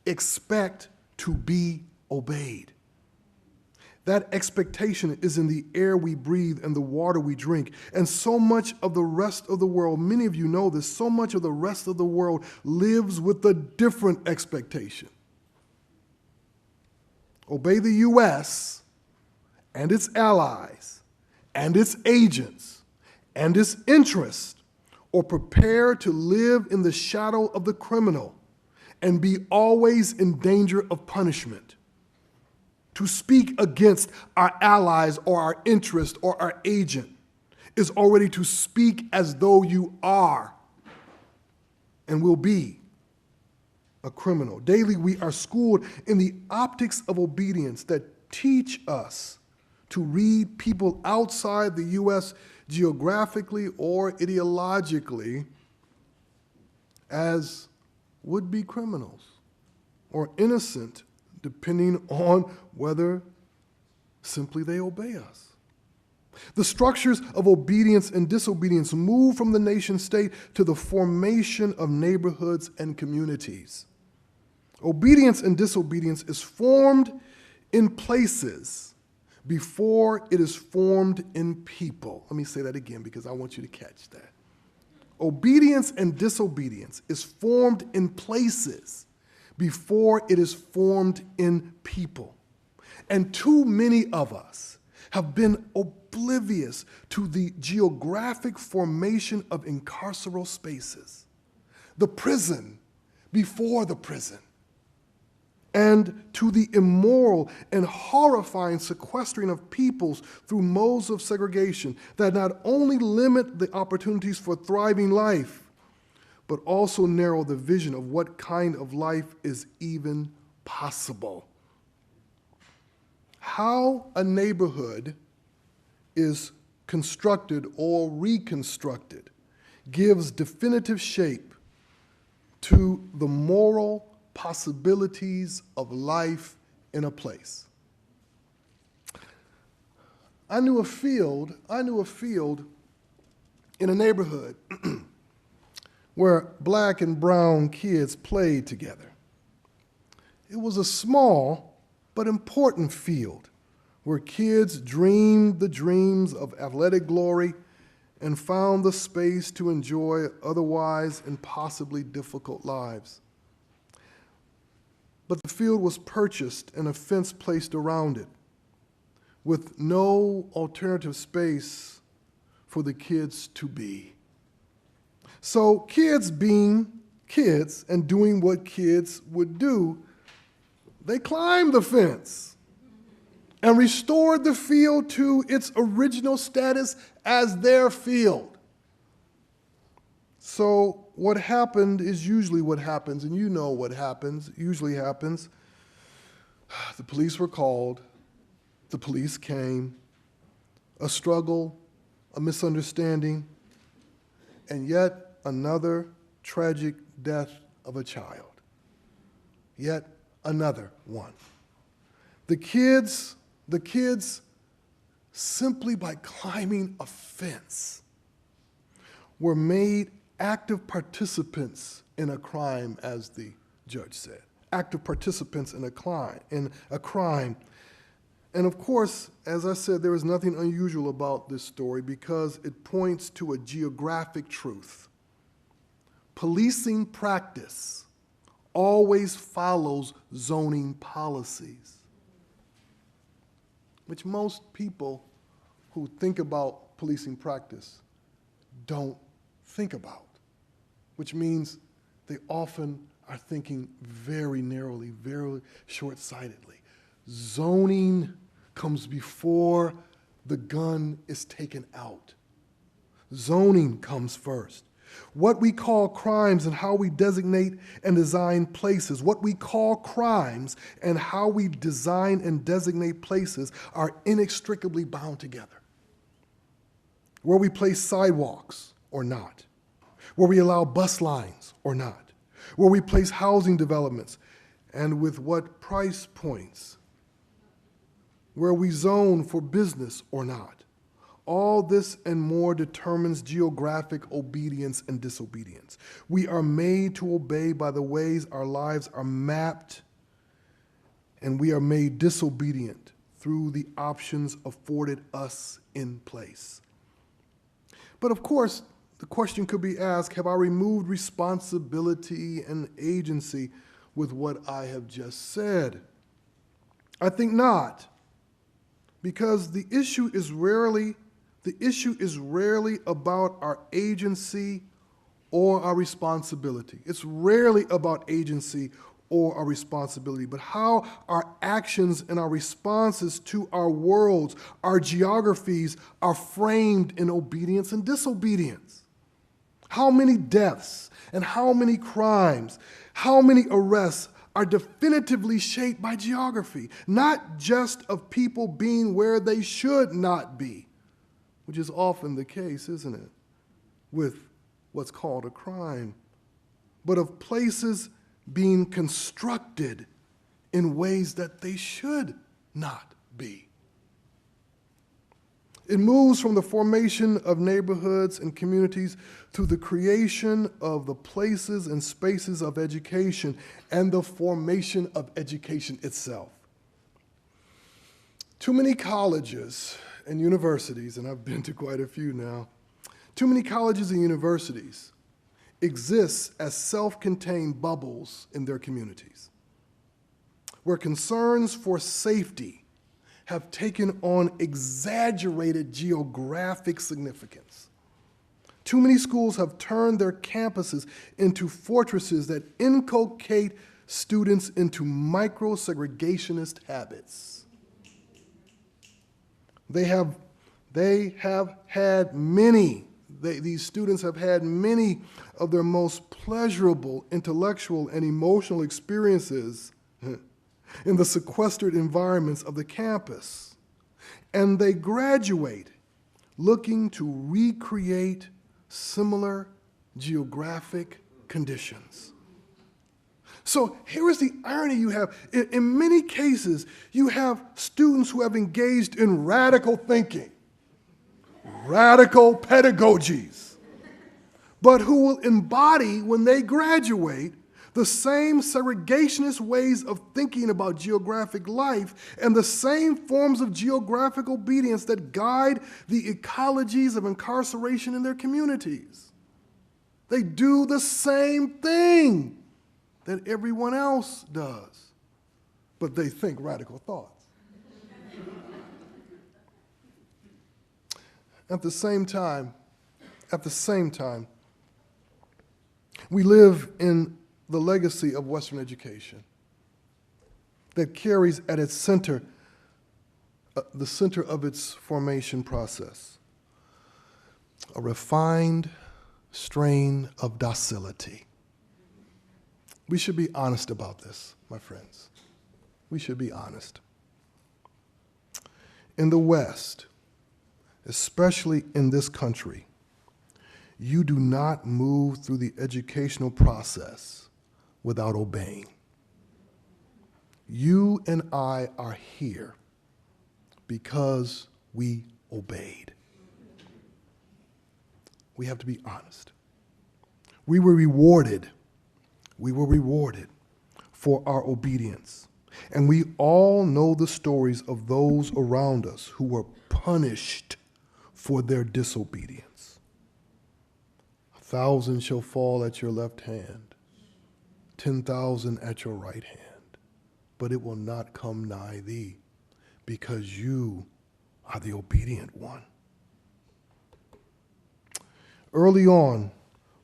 expect to be obeyed. That expectation is in the air we breathe and the water we drink. And so much of the rest of the world, many of you know this, so much of the rest of the world lives with a different expectation. Obey the U.S. and its allies and its agents and its interests, or prepare to live in the shadow of the criminal and be always in danger of punishment. To speak against our allies or our interest or our agent is already to speak as though you are and will be a criminal. Daily we are schooled in the optics of obedience that teach us to read people outside the U.S. geographically or ideologically as would-be criminals or innocent, depending on whether simply they obey us. The structures of obedience and disobedience move from the nation state to the formation of neighborhoods and communities. Obedience and disobedience is formed in places before it is formed in people. Let me say that again because I want you to catch that. Obedience and disobedience is formed in places before it is formed in people. And too many of us have been oblivious to the geographic formation of incarceral spaces, the prison before the prison, and to the immoral and horrifying sequestering of peoples through modes of segregation that not only limit the opportunities for thriving life, but also narrow the vision of what kind of life is even possible. How a neighborhood is constructed or reconstructed gives definitive shape to the moral possibilities of life in a place. I knew a field in a neighborhood where black and brown kids played together. It was a small but important field where kids dreamed the dreams of athletic glory and found the space to enjoy otherwise impossibly difficult lives. But the field was purchased and a fence placed around it, with no alternative space for the kids to be. So kids being kids and doing what kids would do, they climbed the fence and restored the field to its original status as their field. So what happened is usually what happens, and you know what usually happens. The police were called, the police came, a struggle, a misunderstanding, and yet another tragic death of a child. Yet another one. The kids, simply by climbing a fence, were made active participants in a crime, as the judge said. Active participants in a crime. And of course, as I said, there is nothing unusual about this story because it points to a geographic truth. Policing practice always follows zoning policies, which most people who think about policing practice don't think about, which means they often are thinking very narrowly, very short-sightedly. Zoning comes before the gun is taken out. Zoning comes first. What we call crimes and how we designate and design places, what we call crimes and how we design and designate places are inextricably bound together. Where we place sidewalks or not, where we allow bus lines or not, where we place housing developments and with what price points, where we zone for business or not. All this and more determines geographic obedience and disobedience. We are made to obey by the ways our lives are mapped, and we are made disobedient through the options afforded us in place. But of course, the question could be asked, have I removed responsibility and agency with what I have just said? I think not, because the issue is rarely about our agency or our responsibility. It's rarely about agency or our responsibility, but how our actions and our responses to our worlds, our geographies, are framed in obedience and disobedience. How many deaths and how many crimes, how many arrests are definitively shaped by geography, not just of people being where they should not be, which is often the case, isn't it, with what's called a crime, but of places being constructed in ways that they should not be. It moves from the formation of neighborhoods and communities to the creation of the places and spaces of education and the formation of education itself. Too many colleges and universities, and I've been to quite a few now, too many colleges and universities exist as self-contained bubbles in their communities, where concerns for safety have taken on exaggerated geographic significance. Too many schools have turned their campuses into fortresses that inculcate students into micro-segregationist habits. These students have had many of their most pleasurable intellectual and emotional experiences in the sequestered environments of the campus. And they graduate looking to recreate similar geographic conditions. So here is the irony you have. In many cases, you have students who have engaged in radical thinking, radical pedagogies, but who will embody, when they graduate, the same segregationist ways of thinking about geographic life and the same forms of geographic obedience that guide the ecologies of incarceration in their communities. They do the same thing that everyone else does, but they think radical thoughts. At the same time, we live in the legacy of Western education that carries at its center, the center of its formation process, a refined strain of docility. We should be honest about this, my friends. We should be honest. In the West, especially in this country, you do not move through the educational process without obeying. You and I are here because we obeyed. We have to be honest. We were rewarded for our obedience. And we all know the stories of those around us who were punished for their disobedience. 1,000 shall fall at your left hand, 10,000 at your right hand, but it will not come nigh thee, because you are the obedient one. Early on,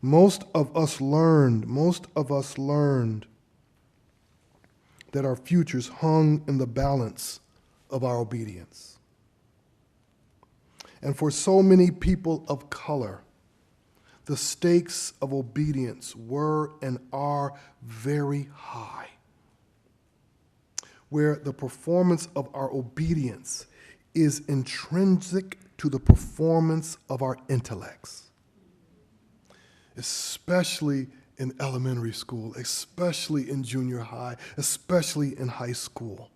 most of us learned that our futures hung in the balance of our obedience. And for so many people of color, the stakes of obedience were and are very high, where the performance of our obedience is intrinsic to the performance of our intellects, especially in elementary school, especially in junior high, especially in high school,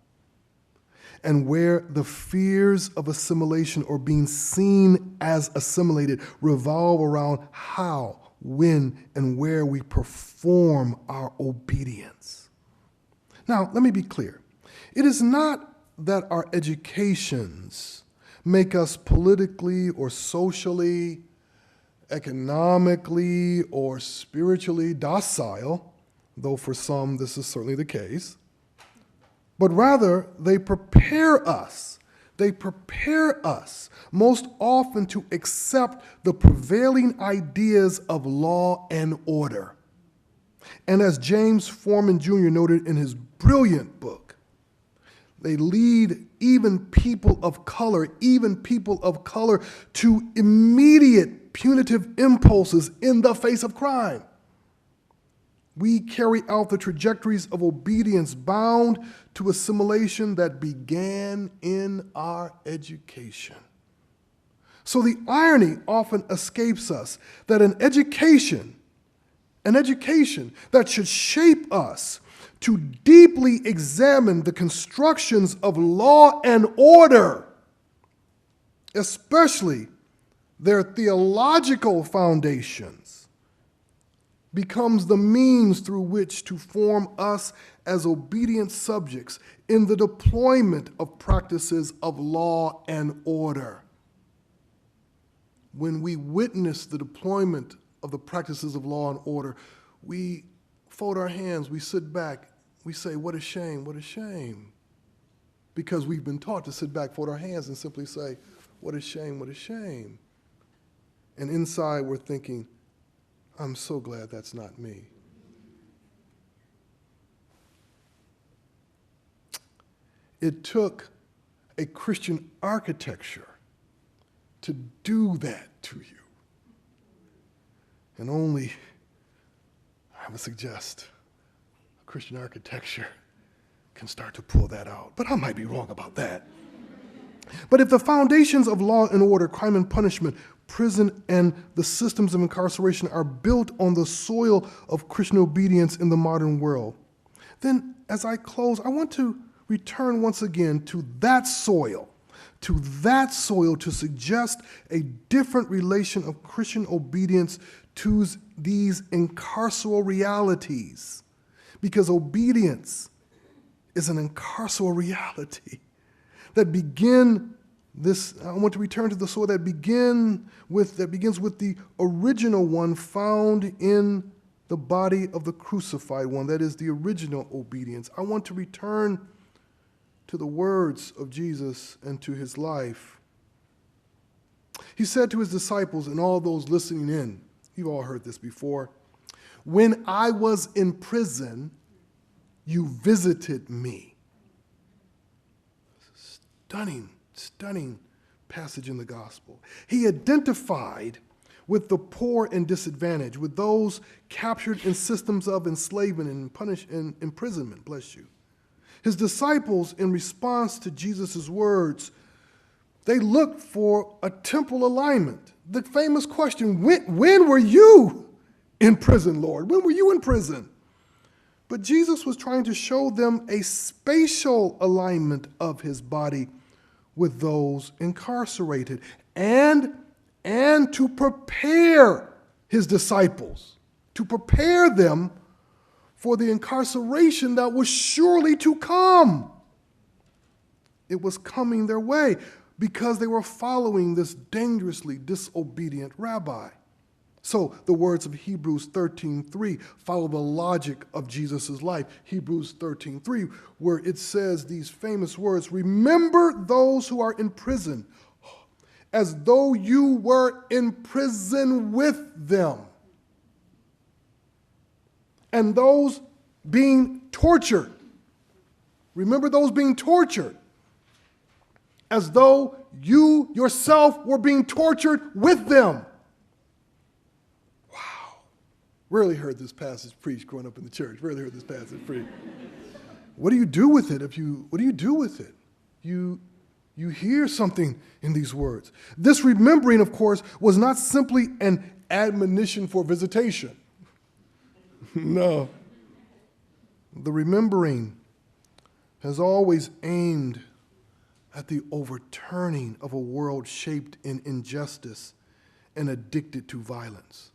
and where the fears of assimilation or being seen as assimilated revolve around how, when, and where we perform our obedience. Now, let me be clear. It is not that our educations make us politically or socially, economically, or spiritually docile, though for some this is certainly the case, but rather they prepare us They prepare us most often to accept the prevailing ideas of law and order. And as James Foreman Jr. noted in his brilliant book, they lead even people of color, to immediate punitive impulses in the face of crime. We carry out the trajectories of obedience bound to assimilation that began in our education. So the irony often escapes us that an education that should shape us to deeply examine the constructions of law and order, especially their theological foundations, becomes the means through which to form us as obedient subjects in the deployment of practices of law and order. When we witness the deployment of the practices of law and order, we fold our hands, we sit back, we say, what a shame, what a shame. Because we've been taught to sit back, fold our hands, and simply say, what a shame, what a shame. And inside we're thinking, I'm so glad that's not me. It took a Christian architecture to do that to you. And only, I would suggest, a Christian architecture can start to pull that out. But I might be wrong about that. But if the foundations of law and order, crime and punishment, prison, and the systems of incarceration are built on the soil of Christian obedience in the modern world, then as I close, I want to return once again to that soil to suggest a different relation of Christian obedience to these incarceral realities. Because obedience is an incarceral reality that I want to return to the soil that begins with the original one found in the body of the crucified one, that is the original obedience. I want to return to the words of Jesus and to his life. He said to his disciples and all those listening in, you've all heard this before, when I was in prison, you visited me. Stunning passage in the gospel. He identified with the poor and disadvantaged, with those captured in systems of enslavement and imprisonment, bless you. His disciples, in response to Jesus' words, they looked for a temporal alignment. The famous question, when were you in prison, Lord? When were you in prison? But Jesus was trying to show them a spatial alignment of his body with those incarcerated and to prepare his disciples, to prepare them for the incarceration that was surely to come. It was coming their way because they were following this dangerously disobedient rabbi. So the words of Hebrews 13:3 follow the logic of Jesus' life. Hebrews 13:3, where it says these famous words, remember those who are in prison, as though you were in prison with them. And those being tortured, remember those being tortured, as though you yourself were being tortured with them. Rarely heard this passage preached growing up in the church. Rarely heard this passage preached. What do you do with it? What do you do with it? You hear something in these words. This remembering, of course, was not simply an admonition for visitation. No. The remembering has always aimed at the overturning of a world shaped in injustice and addicted to violence.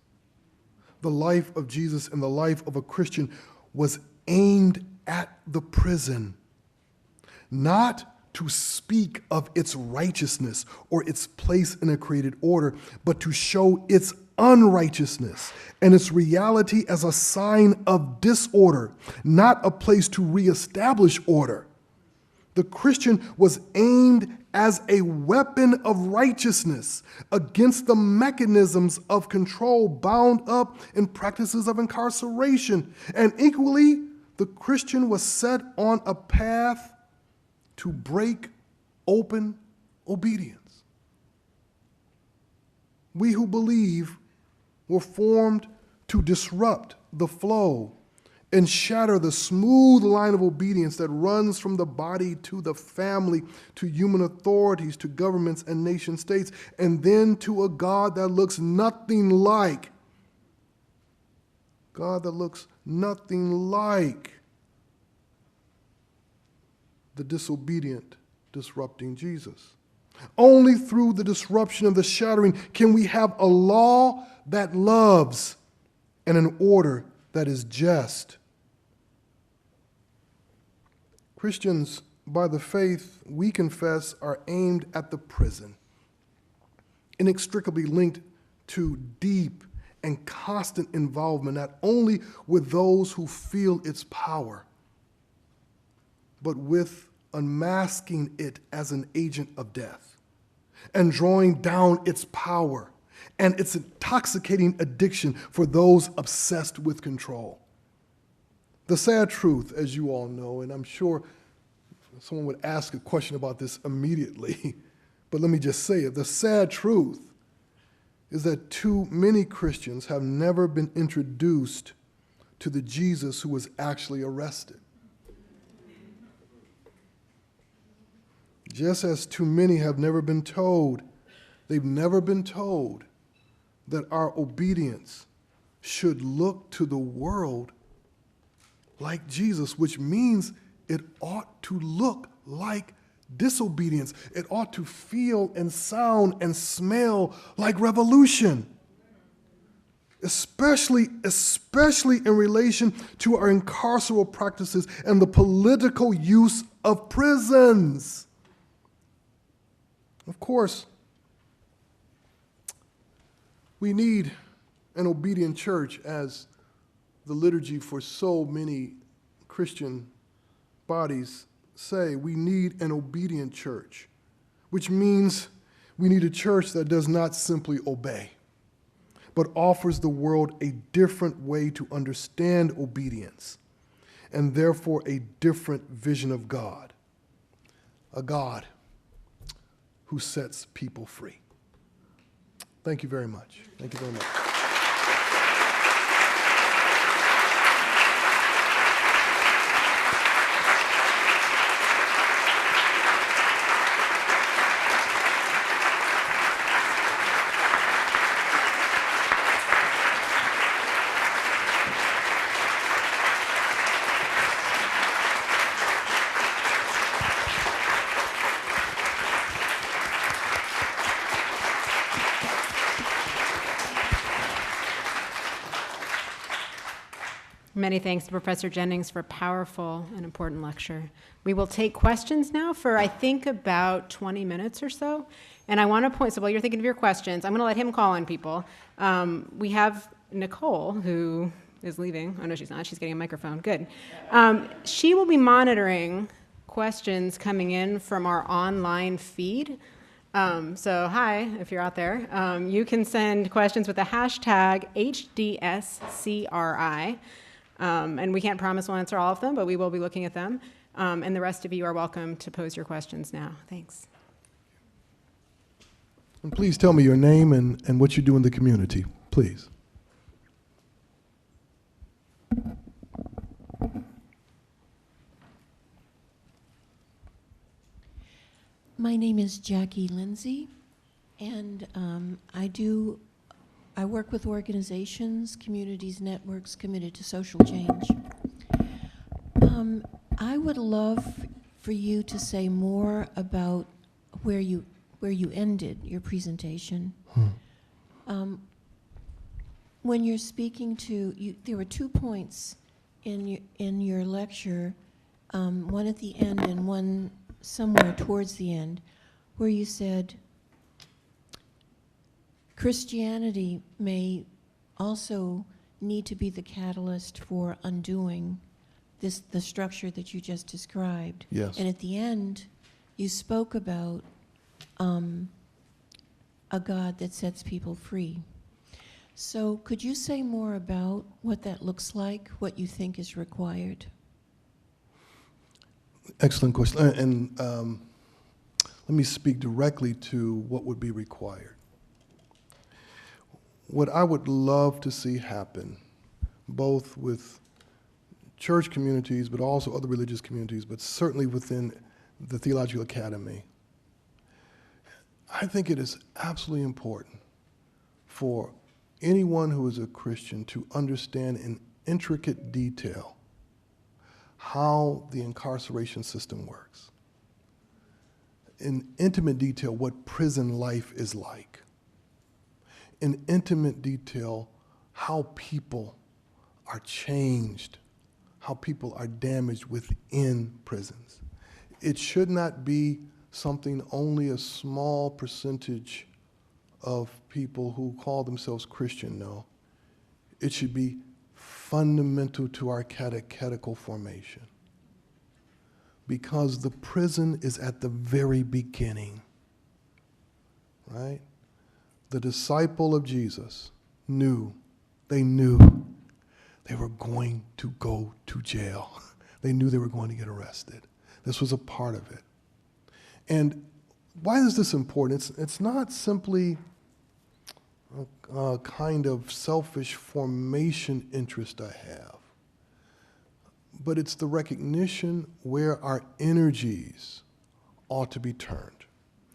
The life of Jesus and the life of a Christian was aimed at the prison, not to speak of its righteousness or its place in a created order, but to show its unrighteousness and its reality as a sign of disorder, not a place to reestablish order. The Christian was aimed as a weapon of righteousness against the mechanisms of control bound up in practices of incarceration. And equally, the Christian was set on a path to break open obedience. We who believe were formed to disrupt the flow and shatter the smooth line of obedience that runs from the body to the family, to human authorities, to governments and nation states, and then to a God that looks nothing like the disobedient, disrupting Jesus. Only through the disruption of the shattering can we have a law that loves and an order that is just. Christians, by the faith we confess, are aimed at the prison, inextricably linked to deep and constant involvement, not only with those who feel its power, but with unmasking it as an agent of death and drawing down its power and its intoxicating addiction for those obsessed with control. The sad truth, as you all know, and I'm sure someone would ask a question about this immediately, but let me just say it. The sad truth is that too many Christians have never been introduced to the Jesus who was actually arrested. Just as too many have never been told, they've never been told that our obedience should look to the world like Jesus, which means it ought to look like disobedience. It ought to feel and sound and smell like revolution, especially in relation to our incarceral practices and the political use of prisons. Of course, we need an obedient church, as the liturgy for so many Christian bodies say. We need an obedient church, which means we need a church that does not simply obey, but offers the world a different way to understand obedience, and therefore a different vision of God, a God who sets people free. Thank you very much. Thank you very much. Many thanks to Professor Jennings for a powerful and important lecture. We will take questions now for, I think, about 20 minutes or so. And I want to point, so while you're thinking of your questions, I'm going to let him call on people. We have Nicole, who is leaving. Oh, no, she's not. She's getting a microphone. Good. She will be monitoring questions coming in from our online feed. So hi, if you're out there. You can send questions with the hashtag HDSCRI. And we can't promise we'll answer all of them, but we will be looking at them. And the rest of you are welcome to pose your questions now. Thanks. And please tell me your name and what you do in the community, please. My name is Jackie Lindsay, and I work with organizations, communities, networks committed to social change. I would love for you to say more about where you ended your presentation. When you're speaking to you, there were 2 points in your lecture, one at the end and one somewhere towards the end, where you said Christianity may also need to be the catalyst for undoing the structure that you just described. Yes. And at the end, you spoke about a God that sets people free. So could you say more about what that looks like, what you think is required? Excellent question. And let me speak directly to what would be required. What I would love to see happen, both with church communities, but also other religious communities, but certainly within the Theological Academy, I think it is absolutely important for anyone who is a Christian to understand in intricate detail how the incarceration system works. In intimate detail, what prison life is like. In intimate detail, how people are changed, how people are damaged within prisons. It should not be something only a small percentage of people who call themselves Christian know. It should be fundamental to our catechetical formation. Because the prison is at the very beginning, right? The disciple of Jesus knew they were going to go to jail. They knew they were going to get arrested. This was a part of it. And why is this important? It's not simply a kind of selfish formation interest I have, but it's the recognition where our energies ought to be turned.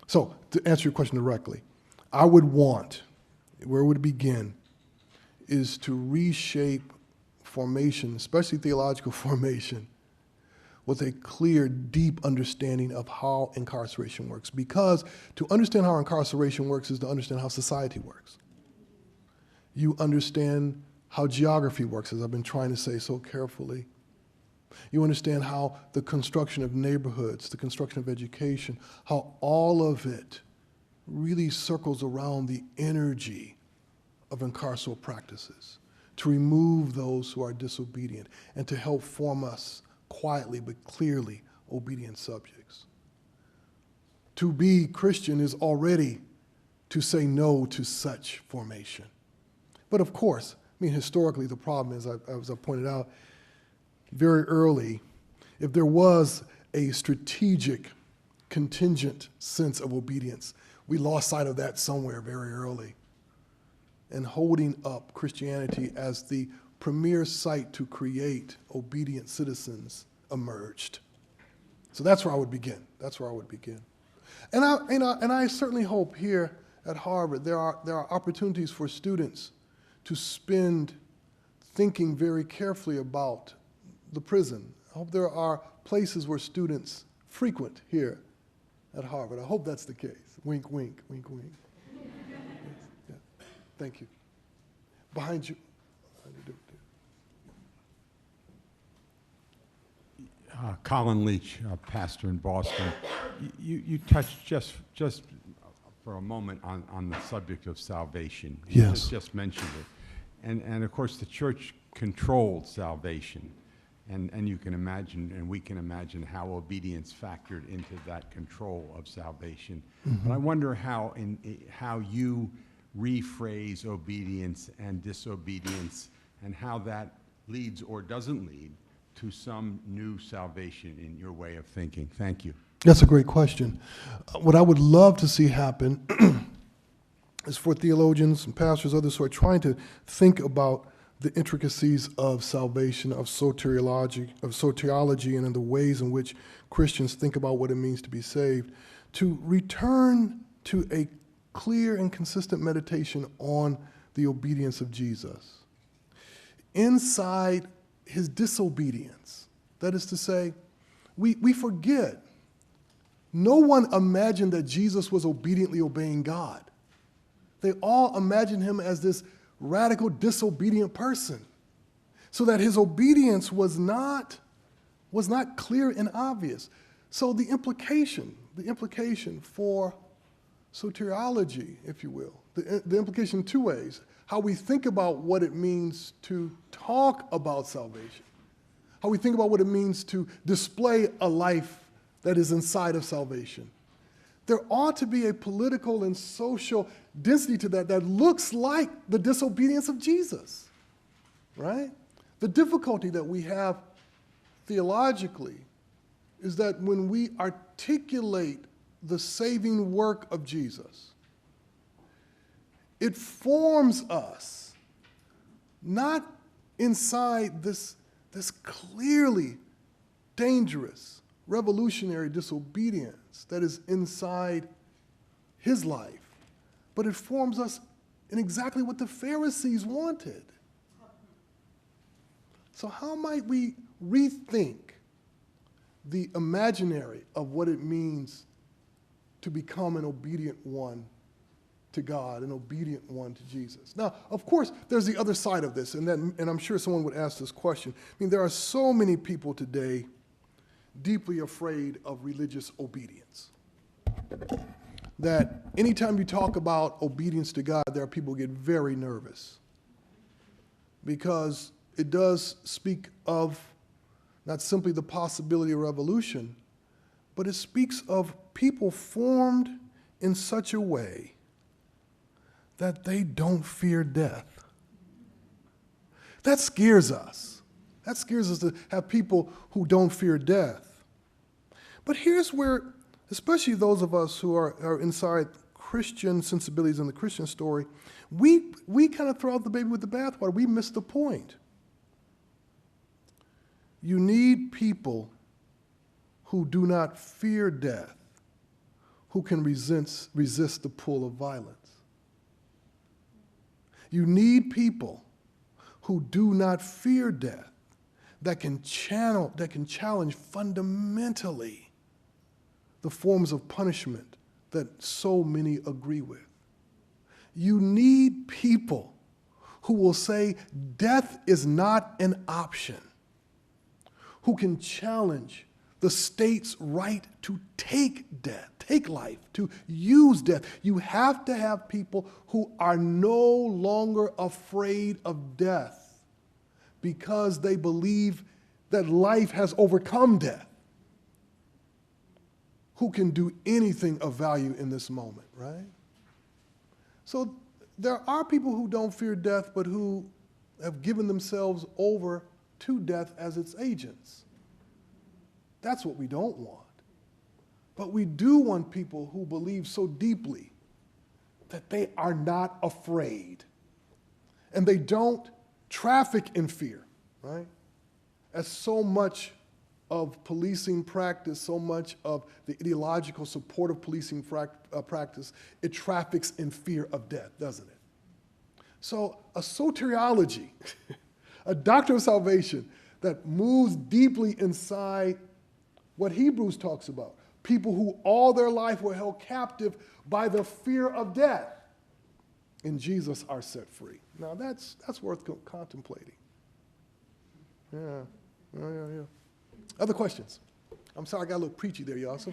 So, to answer your question directly, I would want, where it would begin, is to reshape formation, especially theological formation, with a clear, deep understanding of how incarceration works. Because to understand how incarceration works is to understand how society works. You understand how geography works, as I've been trying to say so carefully. You understand how the construction of neighborhoods, the construction of education, how all of it really circles around the energy of incarceral practices, to remove those who are disobedient and to help form us quietly but clearly obedient subjects. To be Christian is already to say no to such formation. But of course, I mean, historically, the problem is, as I pointed out, very early, if there was a strategic, contingent sense of obedience, we lost sight of that somewhere very early. And holding up Christianity as the premier site to create obedient citizens emerged. So that's where I would begin. That's where I would begin. And I certainly hope here at Harvard there are opportunities for students to spend thinking very carefully about the prison. I hope there are places where students frequent here at Harvard. I hope that's the case. Wink, wink, wink, wink. Yes, yeah. Thank you. Behind you. Colin Leach, pastor in Boston. You touched just for a moment on the subject of salvation. Yes. You just mentioned it. And of course the church controlled salvation. And you can imagine, and we can imagine how obedience factored into that control of salvation. Mm-hmm. But I wonder how you rephrase obedience and disobedience and how that leads or doesn't lead to some new salvation in your way of thinking. Thank you. That's a great question. What I would love to see happen is for theologians and pastors, others who are trying to think about the intricacies of salvation, of soteriology, and in the ways in which Christians think about what it means to be saved, to return to a clear and consistent meditation on the obedience of Jesus. Inside his disobedience, that is to say, we forget. No one imagined that Jesus was obediently obeying God. They all imagined him as this radical, disobedient person, so that his obedience was not clear and obvious. So the implication for soteriology, if you will, the implication in two ways: how we think about what it means to talk about salvation, how we think about what it means to display a life that is inside of salvation. There ought to be a political and social density to that that looks like the disobedience of Jesus, right? The difficulty that we have theologically is that when we articulate the saving work of Jesus, it forms us not inside this clearly dangerous, revolutionary disobedience that is inside his life, but it forms us in exactly what the Pharisees wanted. So how might we rethink the imaginary of what it means to become an obedient one to God, an obedient one to Jesus? Now, of course, there's the other side of this, and I'm sure someone would ask this question. I mean, there are so many people today deeply afraid of religious obedience, that anytime you talk about obedience to God, there are people who get very nervous, because it does speak of not simply the possibility of revolution, but it speaks of people formed in such a way that they don't fear death. That scares us. That scares us to have people who don't fear death. But here's where, especially those of us who are inside Christian sensibilities in the Christian story, we kind of throw out the baby with the bathwater. We miss the point. You need people who do not fear death, who can resist the pull of violence. You need people who do not fear death, that can challenge fundamentally the forms of punishment that so many agree with. You need people who will say death is not an option, who can challenge the state's right to take life, to use death. You have to have people who are no longer afraid of death because they believe that life has overcome death, who can do anything of value in this moment, right? So there are people who don't fear death, but who have given themselves over to death as its agents. That's what we don't want. But we do want people who believe so deeply that they are not afraid and they don't traffic in fear, right? As so much of policing practice, so much of the ideological support of policing practice, it traffics in fear of death, doesn't it? So a soteriology, a doctrine of salvation that moves deeply inside what Hebrews talks about, people who all their life were held captive by the fear of death, in Jesus are set free. Now that's worth contemplating. Yeah. Other questions? I'm sorry I got a little preachy there, y'all. So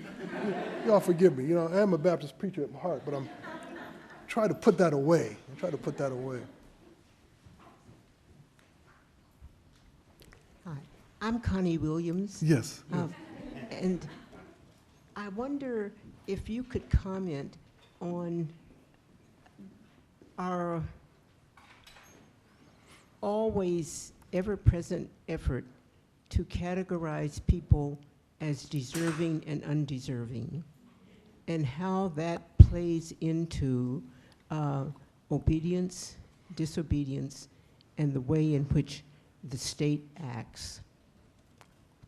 y'all forgive me. You know, I am a Baptist preacher at heart, but I'm trying to put that away. Hi, I'm Connie Williams. Yes. And I wonder if you could comment on our always ever-present effort to categorize people as deserving and undeserving, and how that plays into obedience, disobedience, and the way in which the state acts.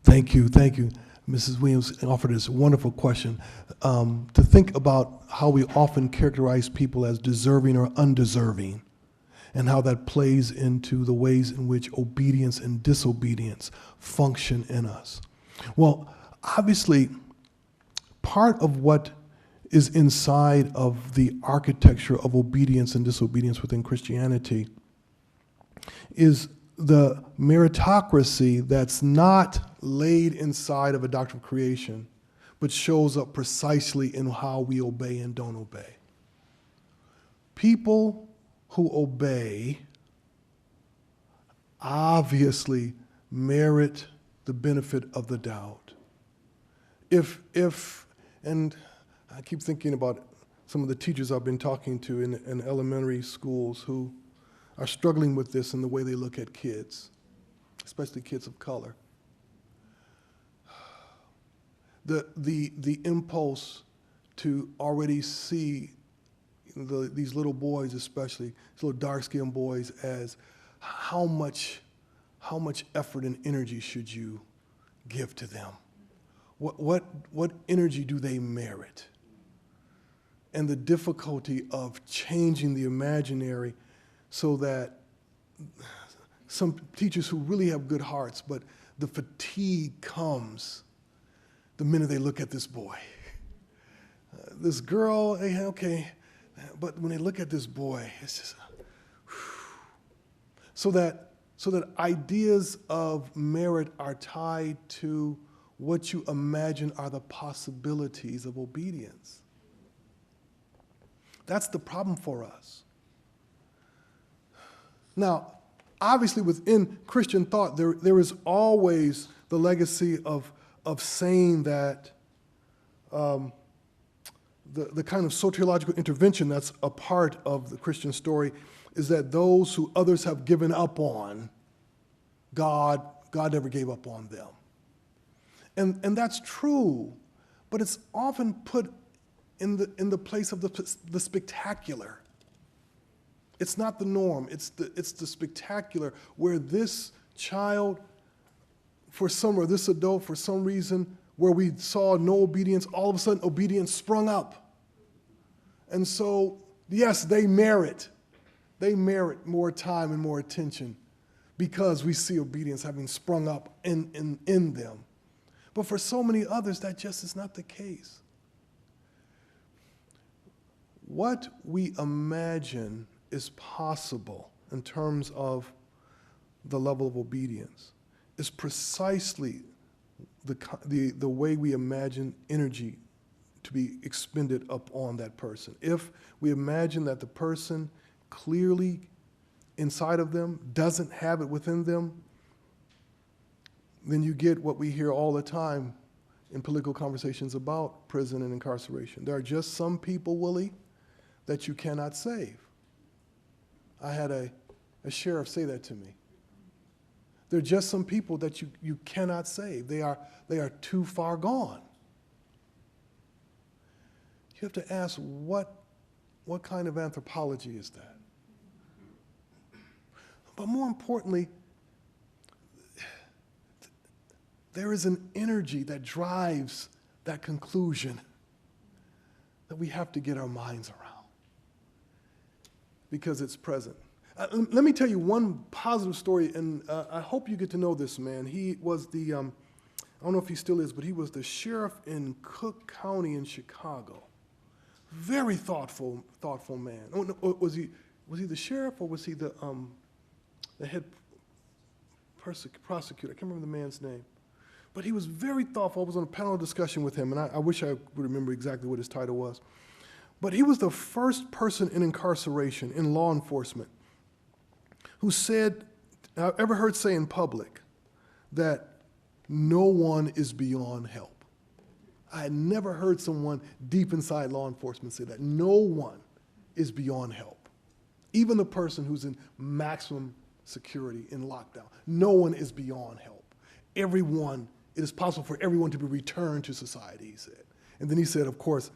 Thank you. Mrs. Williams offered this wonderful question. To think about how we often characterize people as deserving or undeserving, and how that plays into the ways in which obedience and disobedience function in us. Well, obviously, part of what is inside of the architecture of obedience and disobedience within Christianity is the meritocracy that's not laid inside of a doctrine of creation, but shows up precisely in how we obey and don't obey. People who obey obviously merit the benefit of the doubt. And I keep thinking about some of the teachers I've been talking to in elementary schools who are struggling with this in the way they look at kids, especially kids of color. The impulse to already see these little boys, especially these little dark-skinned boys, as how much effort and energy should you give to them? What energy do they merit? And the difficulty of changing the imaginary so that some teachers who really have good hearts, but the fatigue comes the minute they look at this boy. This girl, okay, but when they look at this boy, it's just, so that ideas of merit are tied to what you imagine are the possibilities of obedience. That's the problem for us. Now, obviously within Christian thought, there is always the legacy of saying that the kind of soteriological intervention that's a part of the Christian story is that those who others have given up on, God never gave up on them. And that's true, but it's often put in the place of the spectacular. It's not the norm. It's the spectacular where this child, or this adult, for some reason, where we saw no obedience, all of a sudden obedience sprung up. And so, yes, they merit more time and more attention because we see obedience having sprung up in them. But for so many others, that just is not the case. What we imagine is possible in terms of the level of obedience is precisely the way we imagine energy to be expended upon that person. If we imagine that the person clearly inside of them doesn't have it within them, then you get what we hear all the time in political conversations about prison and incarceration. There are just some people, Willie, that you cannot save. I had a sheriff say that to me. There are just some people that you cannot save. They are too far gone. You have to ask, what kind of anthropology is that? But more importantly, there is an energy that drives that conclusion that we have to get our minds around because it's present. Let me tell you one positive story, and I hope you get to know this man. He was I don't know if he still is, but he was the sheriff in Cook County in Chicago. Very thoughtful man. Oh, no, was he the sheriff or was he the head prosecutor? I can't remember the man's name. But he was very thoughtful. I was on a panel discussion with him, and I wish I would remember exactly what his title was. But he was the first person in incarceration, in law enforcement, who said, I ever heard say in public, that no one is beyond help. I had never heard someone deep inside law enforcement say that. No one is beyond help. Even the person who's in maximum security in lockdown, no one is beyond help. It is possible for everyone to be returned to society, he said. And then he said, of course,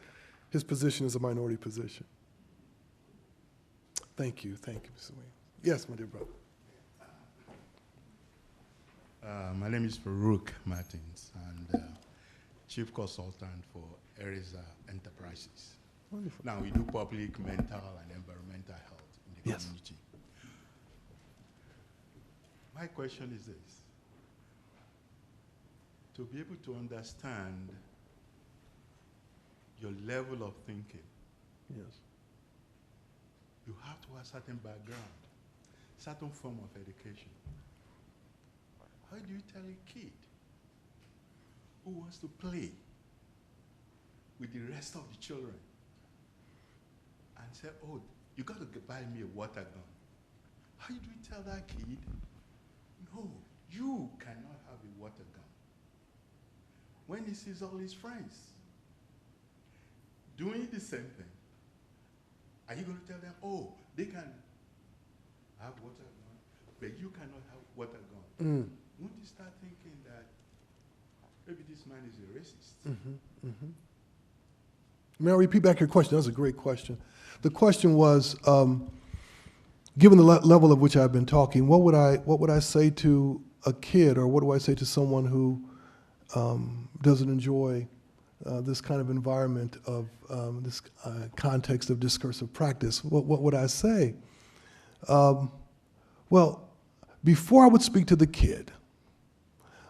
his position is a minority position. Thank you, Mr. Williams. Yes, my dear brother. My name is Farouk Martins, and Chief Consultant for ERISA Enterprises. Wonderful. Now, we do public, mental, and environmental health in the community. My question is this. To be able to understand your level of thinking, Yes. you have to have certain background, certain form of education. How do you tell a kid who wants to play with the rest of the children and say, oh, you got to buy me a water gun? How do you tell that kid, no, You cannot have a water gun. When he sees all his friends doing the same thing, are you going to tell them, oh, they can have water gun, but you cannot have water gun? Won't you start thinking that maybe this man is a racist? May I repeat back your question? That was a great question. The question was, given the level of which I've been talking, what would I say to a kid, or what do I say to someone who doesn't enjoy this kind of environment of this context of discursive practice? What would I say? Well, before I would speak to the kid,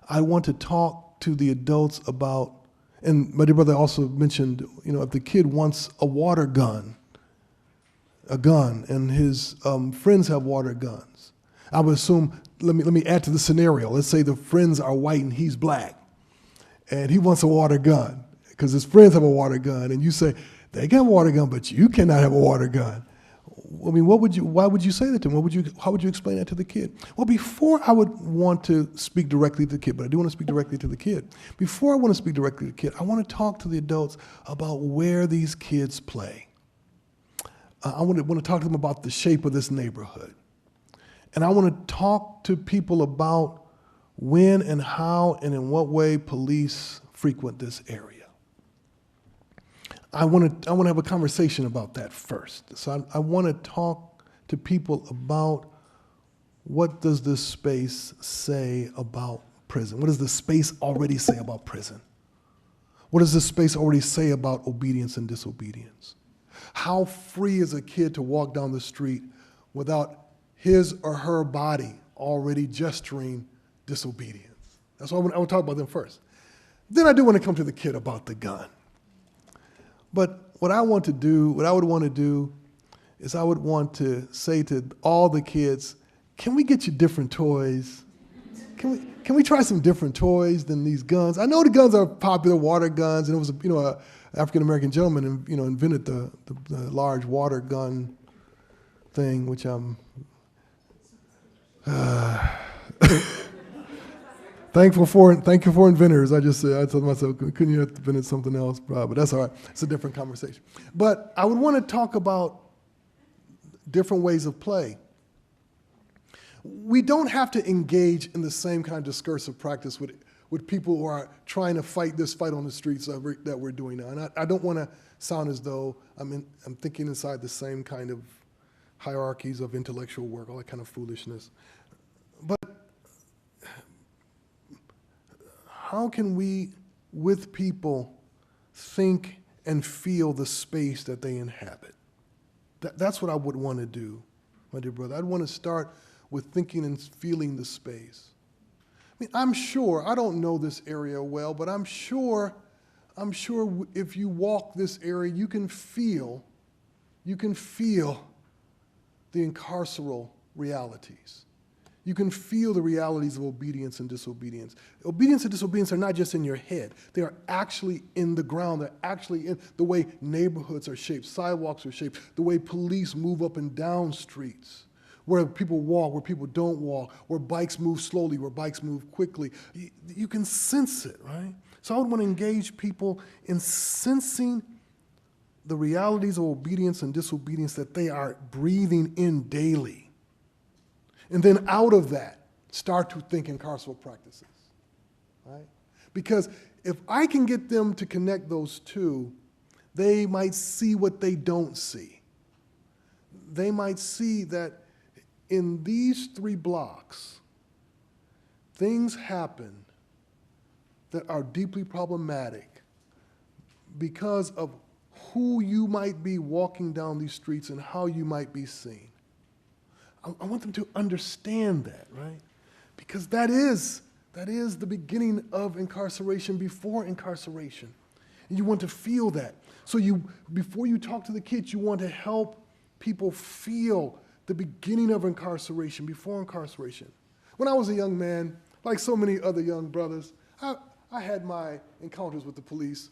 I want to talk to the adults about, and my dear brother also mentioned, if the kid wants a water gun, and his friends have water guns, I would assume, let me add to the scenario. Let's say the friends are white and he's black, and he wants a water gun because his friends have a water gun, and you say, they got a water gun, but you cannot have a water gun. I mean, why would you say that to him? How would you explain that to the kid? Well, before I would want to speak directly to the kid, but I do want to speak directly to the kid. Before I want to speak directly to the kid, I want to talk to the adults about where these kids play. I want to talk to them about the shape of this neighborhood. And I want to talk to people about when and how and in what way police frequent this area. I want to have a conversation about that first. So I want to talk to people about what does this space say about prison? What does the space already say about prison? What does this space already say about obedience and disobedience? How free is a kid to walk down the street without his or her body already gesturing disobedience? That's why I want to talk about them first. Then I do want to come to the kid about the gun. But what I would want to do is I would want to say to all the kids, can we get you different toys? Can we try some different toys than these guns? I know the guns are popular, water guns, and it was a African-American gentleman invented the large water gun thing, which I'm thankful for inventors. I told myself, couldn't you have invented something else? But that's all right. It's a different conversation. But I would want to talk about different ways of play. We don't have to engage in the same kind of discursive practice with people who are trying to fight this fight on the streets that we're doing now. And I don't want to sound as though I'm thinking inside the same kind of hierarchies of intellectual work, all that kind of foolishness. But how can we, with people, think and feel the space that they inhabit? That's what I would want to do, my dear brother. I'd want to start with thinking and feeling the space. I mean, I'm sure, I don't know this area well, but I'm sure if you walk this area, you can feel the incarceral realities. You can feel the realities of obedience and disobedience. Obedience and disobedience are not just in your head. They are actually in the ground. They're actually in the way neighborhoods are shaped, sidewalks are shaped, the way police move up and down streets, where people walk, where people don't walk, where bikes move slowly, where bikes move quickly. You can sense it, right? So I would want to engage people in sensing the realities of obedience and disobedience that they are breathing in daily. And then out of that, start to think in carceral practices, right? Because if I can get them to connect those two, they might see what they don't see. They might see that in these 3 blocks, things happen that are deeply problematic because of who you might be walking down these streets and how you might be seen. I want them to understand that, right? Because that is the beginning of incarceration before incarceration. And you want to feel that. So before you talk to the kids, you want to help people feel the beginning of incarceration, before incarceration. When I was a young man, like so many other young brothers, I had my encounters with the police.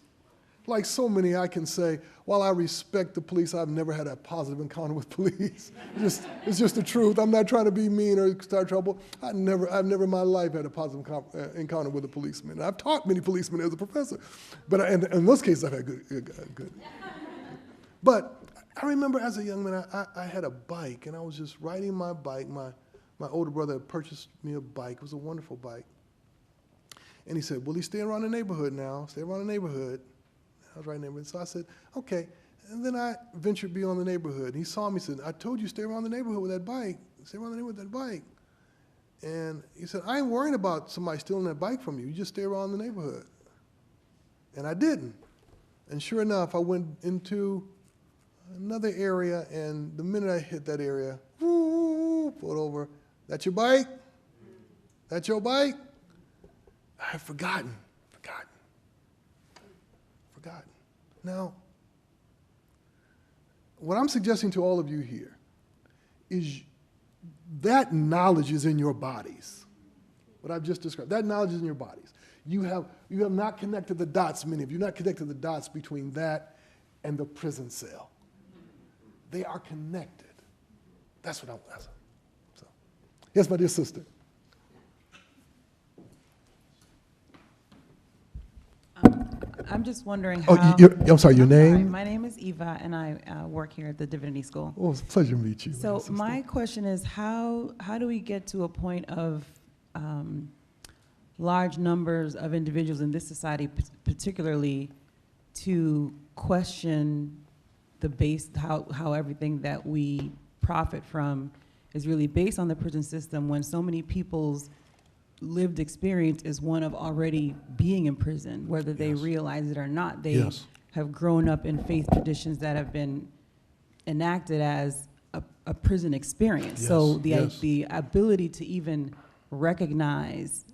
like so many, I can say, while I respect the police, I've never had a positive encounter with police. It's just the truth. I'm not trying to be mean or start trouble. I've never in my life had a positive encounter with a policeman. I've taught many policemen as a professor, but in those cases, I've had good. But I remember as a young man, I had a bike, and I was just riding my bike. My older brother had purchased me a bike. It was a wonderful bike. And he said, Willie, stay around the neighborhood now. Stay around the neighborhood. I was right in the neighborhood. So I said, okay. And then I ventured beyond the neighborhood. And he saw me and said, I told you stay around the neighborhood with that bike. Stay around the neighborhood with that bike. And he said, I ain't worrying about somebody stealing that bike from you. You just stay around the neighborhood. And I didn't. And sure enough, I went into another area, and the minute I hit that area, woo, pulled over. That's your bike? That's your bike? I had forgotten. Now, what I'm suggesting to all of you here is that knowledge is in your bodies. What I've just described, that knowledge is in your bodies. You have not connected the dots, many of you, not connected the dots between that and the prison cell. They are connected. That's what I want. So, yes, my dear sister. I'm just wondering how... I'm sorry, your name? Sorry, my name is Eva, and I work here at the Divinity School. Oh, it's a pleasure to meet you. So my question is, how do we get to a point of large numbers of individuals in this society, particularly, to question the base, how everything that we profit from is really based on the prison system, when so many people's lived experience is one of already being in prison, whether they realize it or not. They have grown up in faith traditions that have been enacted as a prison experience. So the ability to even recognize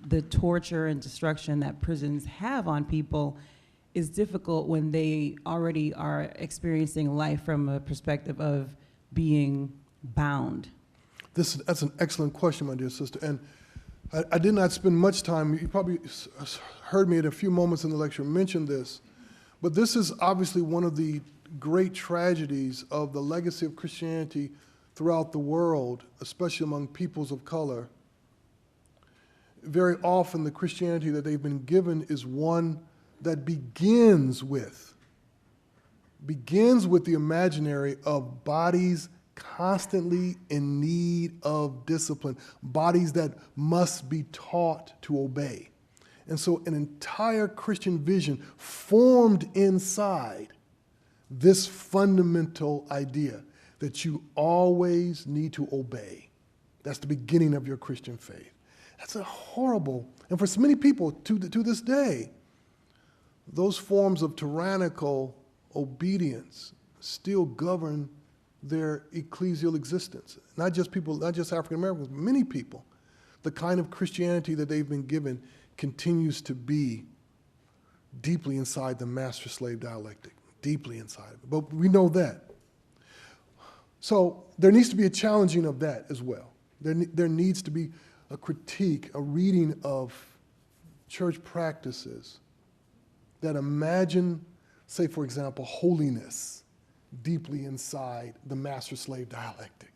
the torture and destruction that prisons have on people is difficult when they already are experiencing life from a perspective of being bound. That's an excellent question, my dear sister. And I did not spend much time, you probably heard me at a few moments in the lecture mention this, but this is obviously one of the great tragedies of the legacy of Christianity throughout the world, especially among peoples of color. Very often the Christianity that they've been given is one that begins with the imaginary of bodies constantly in need of discipline, bodies that must be taught to obey. And so an entire Christian vision formed inside this fundamental idea that you always need to obey. That's the beginning of your Christian faith. That's a horrible, and for so many people to this day, those forms of tyrannical obedience still govern their ecclesial existence. Not just people, not just African Americans, but many people. The kind of Christianity that they've been given continues to be deeply inside the master-slave dialectic, deeply inside of it. But we know that. So there needs to be a challenging of that as well. There needs to be a critique, a reading of church practices that imagine, say, for example, holiness deeply inside the master-slave dialectic.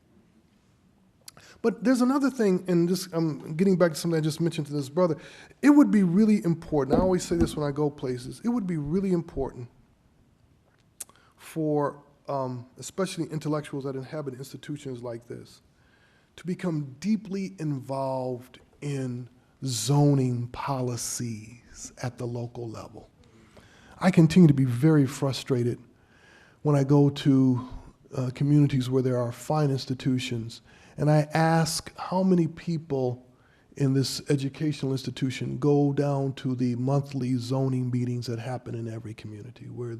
But there's another thing, and I'm getting back to something I just mentioned to this brother. It would be really important, I always say this when I go places, it would be really important for especially intellectuals that inhabit institutions like this to become deeply involved in zoning policies at the local level. I continue to be very frustrated when I go to communities where there are fine institutions, and I ask how many people in this educational institution go down to the monthly zoning meetings that happen in every community, where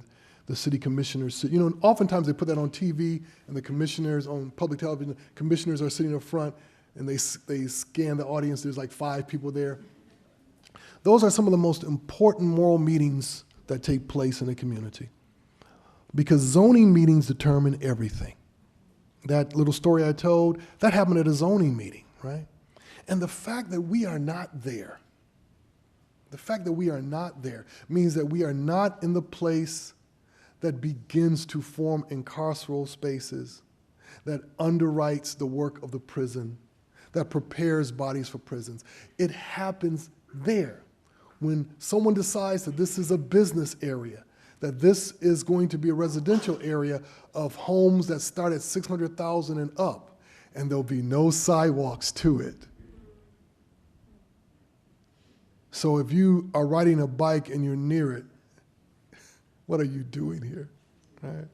the city commissioners sit. You know, oftentimes they put that on TV, and the commissioners on public television, commissioners are sitting up front, and they scan the audience. There's like 5 people there. Those are some of the most important moral meetings that take place in a community, because zoning meetings determine everything. That little story I told, that happened at a zoning meeting, right? And the fact that we are not there, The fact that we are not there means that we are not in the place that begins to form incarceral spaces, that underwrites the work of the prison, that prepares bodies for prisons. It happens there. When someone decides that this is a business area, that this is going to be a residential area of homes that start at 600,000 and up, and there'll be no sidewalks to it. So if you are riding a bike and you're near it, what are you doing here? Right?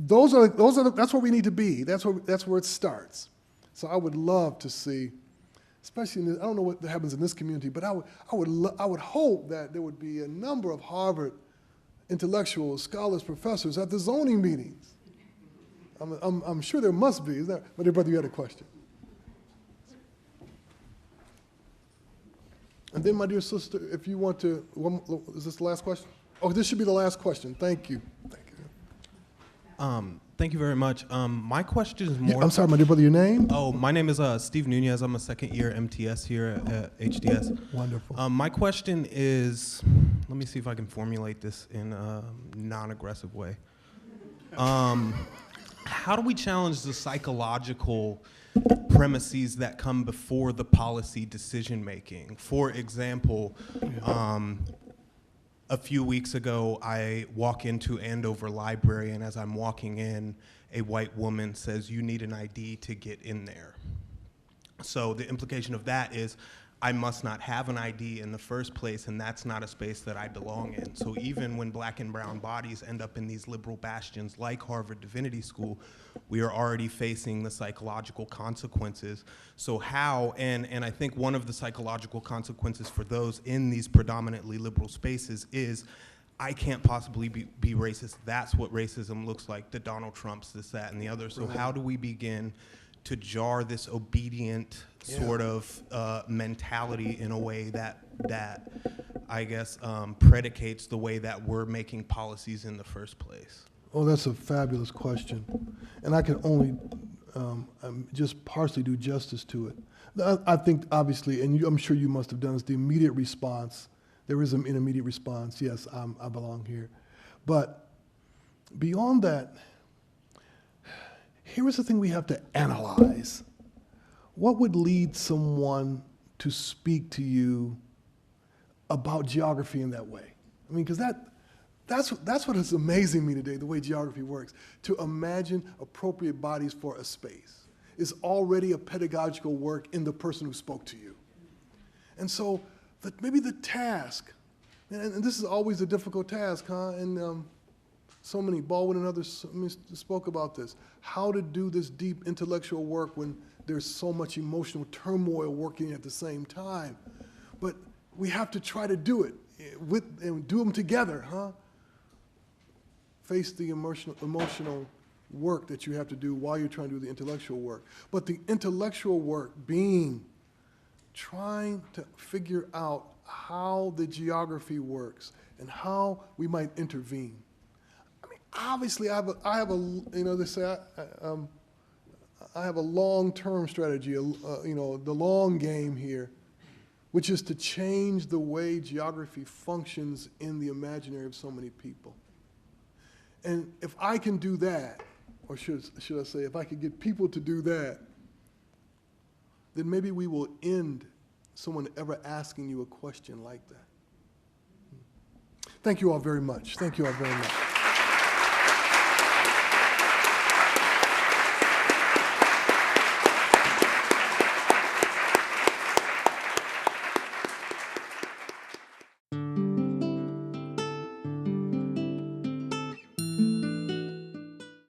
That's where we need to be. That's where it starts. So I would love to see, especially I don't know what happens in this community, but I would hope that there would be a number of Harvard intellectuals, scholars, professors at the zoning meetings. I'm sure there must be. But brother, you had a question. And then, my dear sister, if you want to, is this the last question? Oh, this should be the last question. Thank you. Thank you. Thank you very much. My question is more. I'm sorry, my dear brother, your name? Oh, my name is Steve Nunez. I'm a second-year MTS here at HDS. Wonderful. My question is, let me see if I can formulate this in a non-aggressive way. How do we challenge the psychological premises that come before the policy decision-making? For example, a few weeks ago, I walk into Andover Library, and as I'm walking in, a white woman says, "You need an ID to get in there." So the implication of that is I must not have an ID in the first place, and that's not a space that I belong in. So even when black and brown bodies end up in these liberal bastions like Harvard Divinity School, we are already facing the psychological consequences. So how, and I think one of the psychological consequences for those in these predominantly liberal spaces is, I can't possibly be racist. That's what racism looks like, the Donald Trumps, this, that, and the other. So how do we begin to jar this obedient sort of mentality in a way that I guess predicates the way that we're making policies in the first place? Oh, that's a fabulous question. And I can only just partially do justice to it. I think, obviously, and I'm sure you must have done this, the immediate response. There is an immediate response. Yes, I belong here. But beyond that, here is the thing we have to analyze. What would lead someone to speak to you about geography in that way? I mean, because that's what is amazing me today, the way geography works. To imagine appropriate bodies for a space is already a pedagogical work in the person who spoke to you. And so maybe the task, and this is always a difficult task, huh? And so many, Baldwin and others spoke about this, how to do this deep intellectual work when there's so much emotional turmoil working at the same time. But we have to try to do it and do them together, huh? Face the emotional work that you have to do while you're trying to do the intellectual work. But the intellectual work being trying to figure out how the geography works and how we might intervene. I mean, obviously, I have a you know, they say I have a long-term strategy, you know, the long game here, which is to change the way geography functions in the imaginary of so many people. And if I can do that, or should I say, if I could get people to do that, then maybe we will end someone ever asking you a question like that. Thank you all very much. Thank you all very much.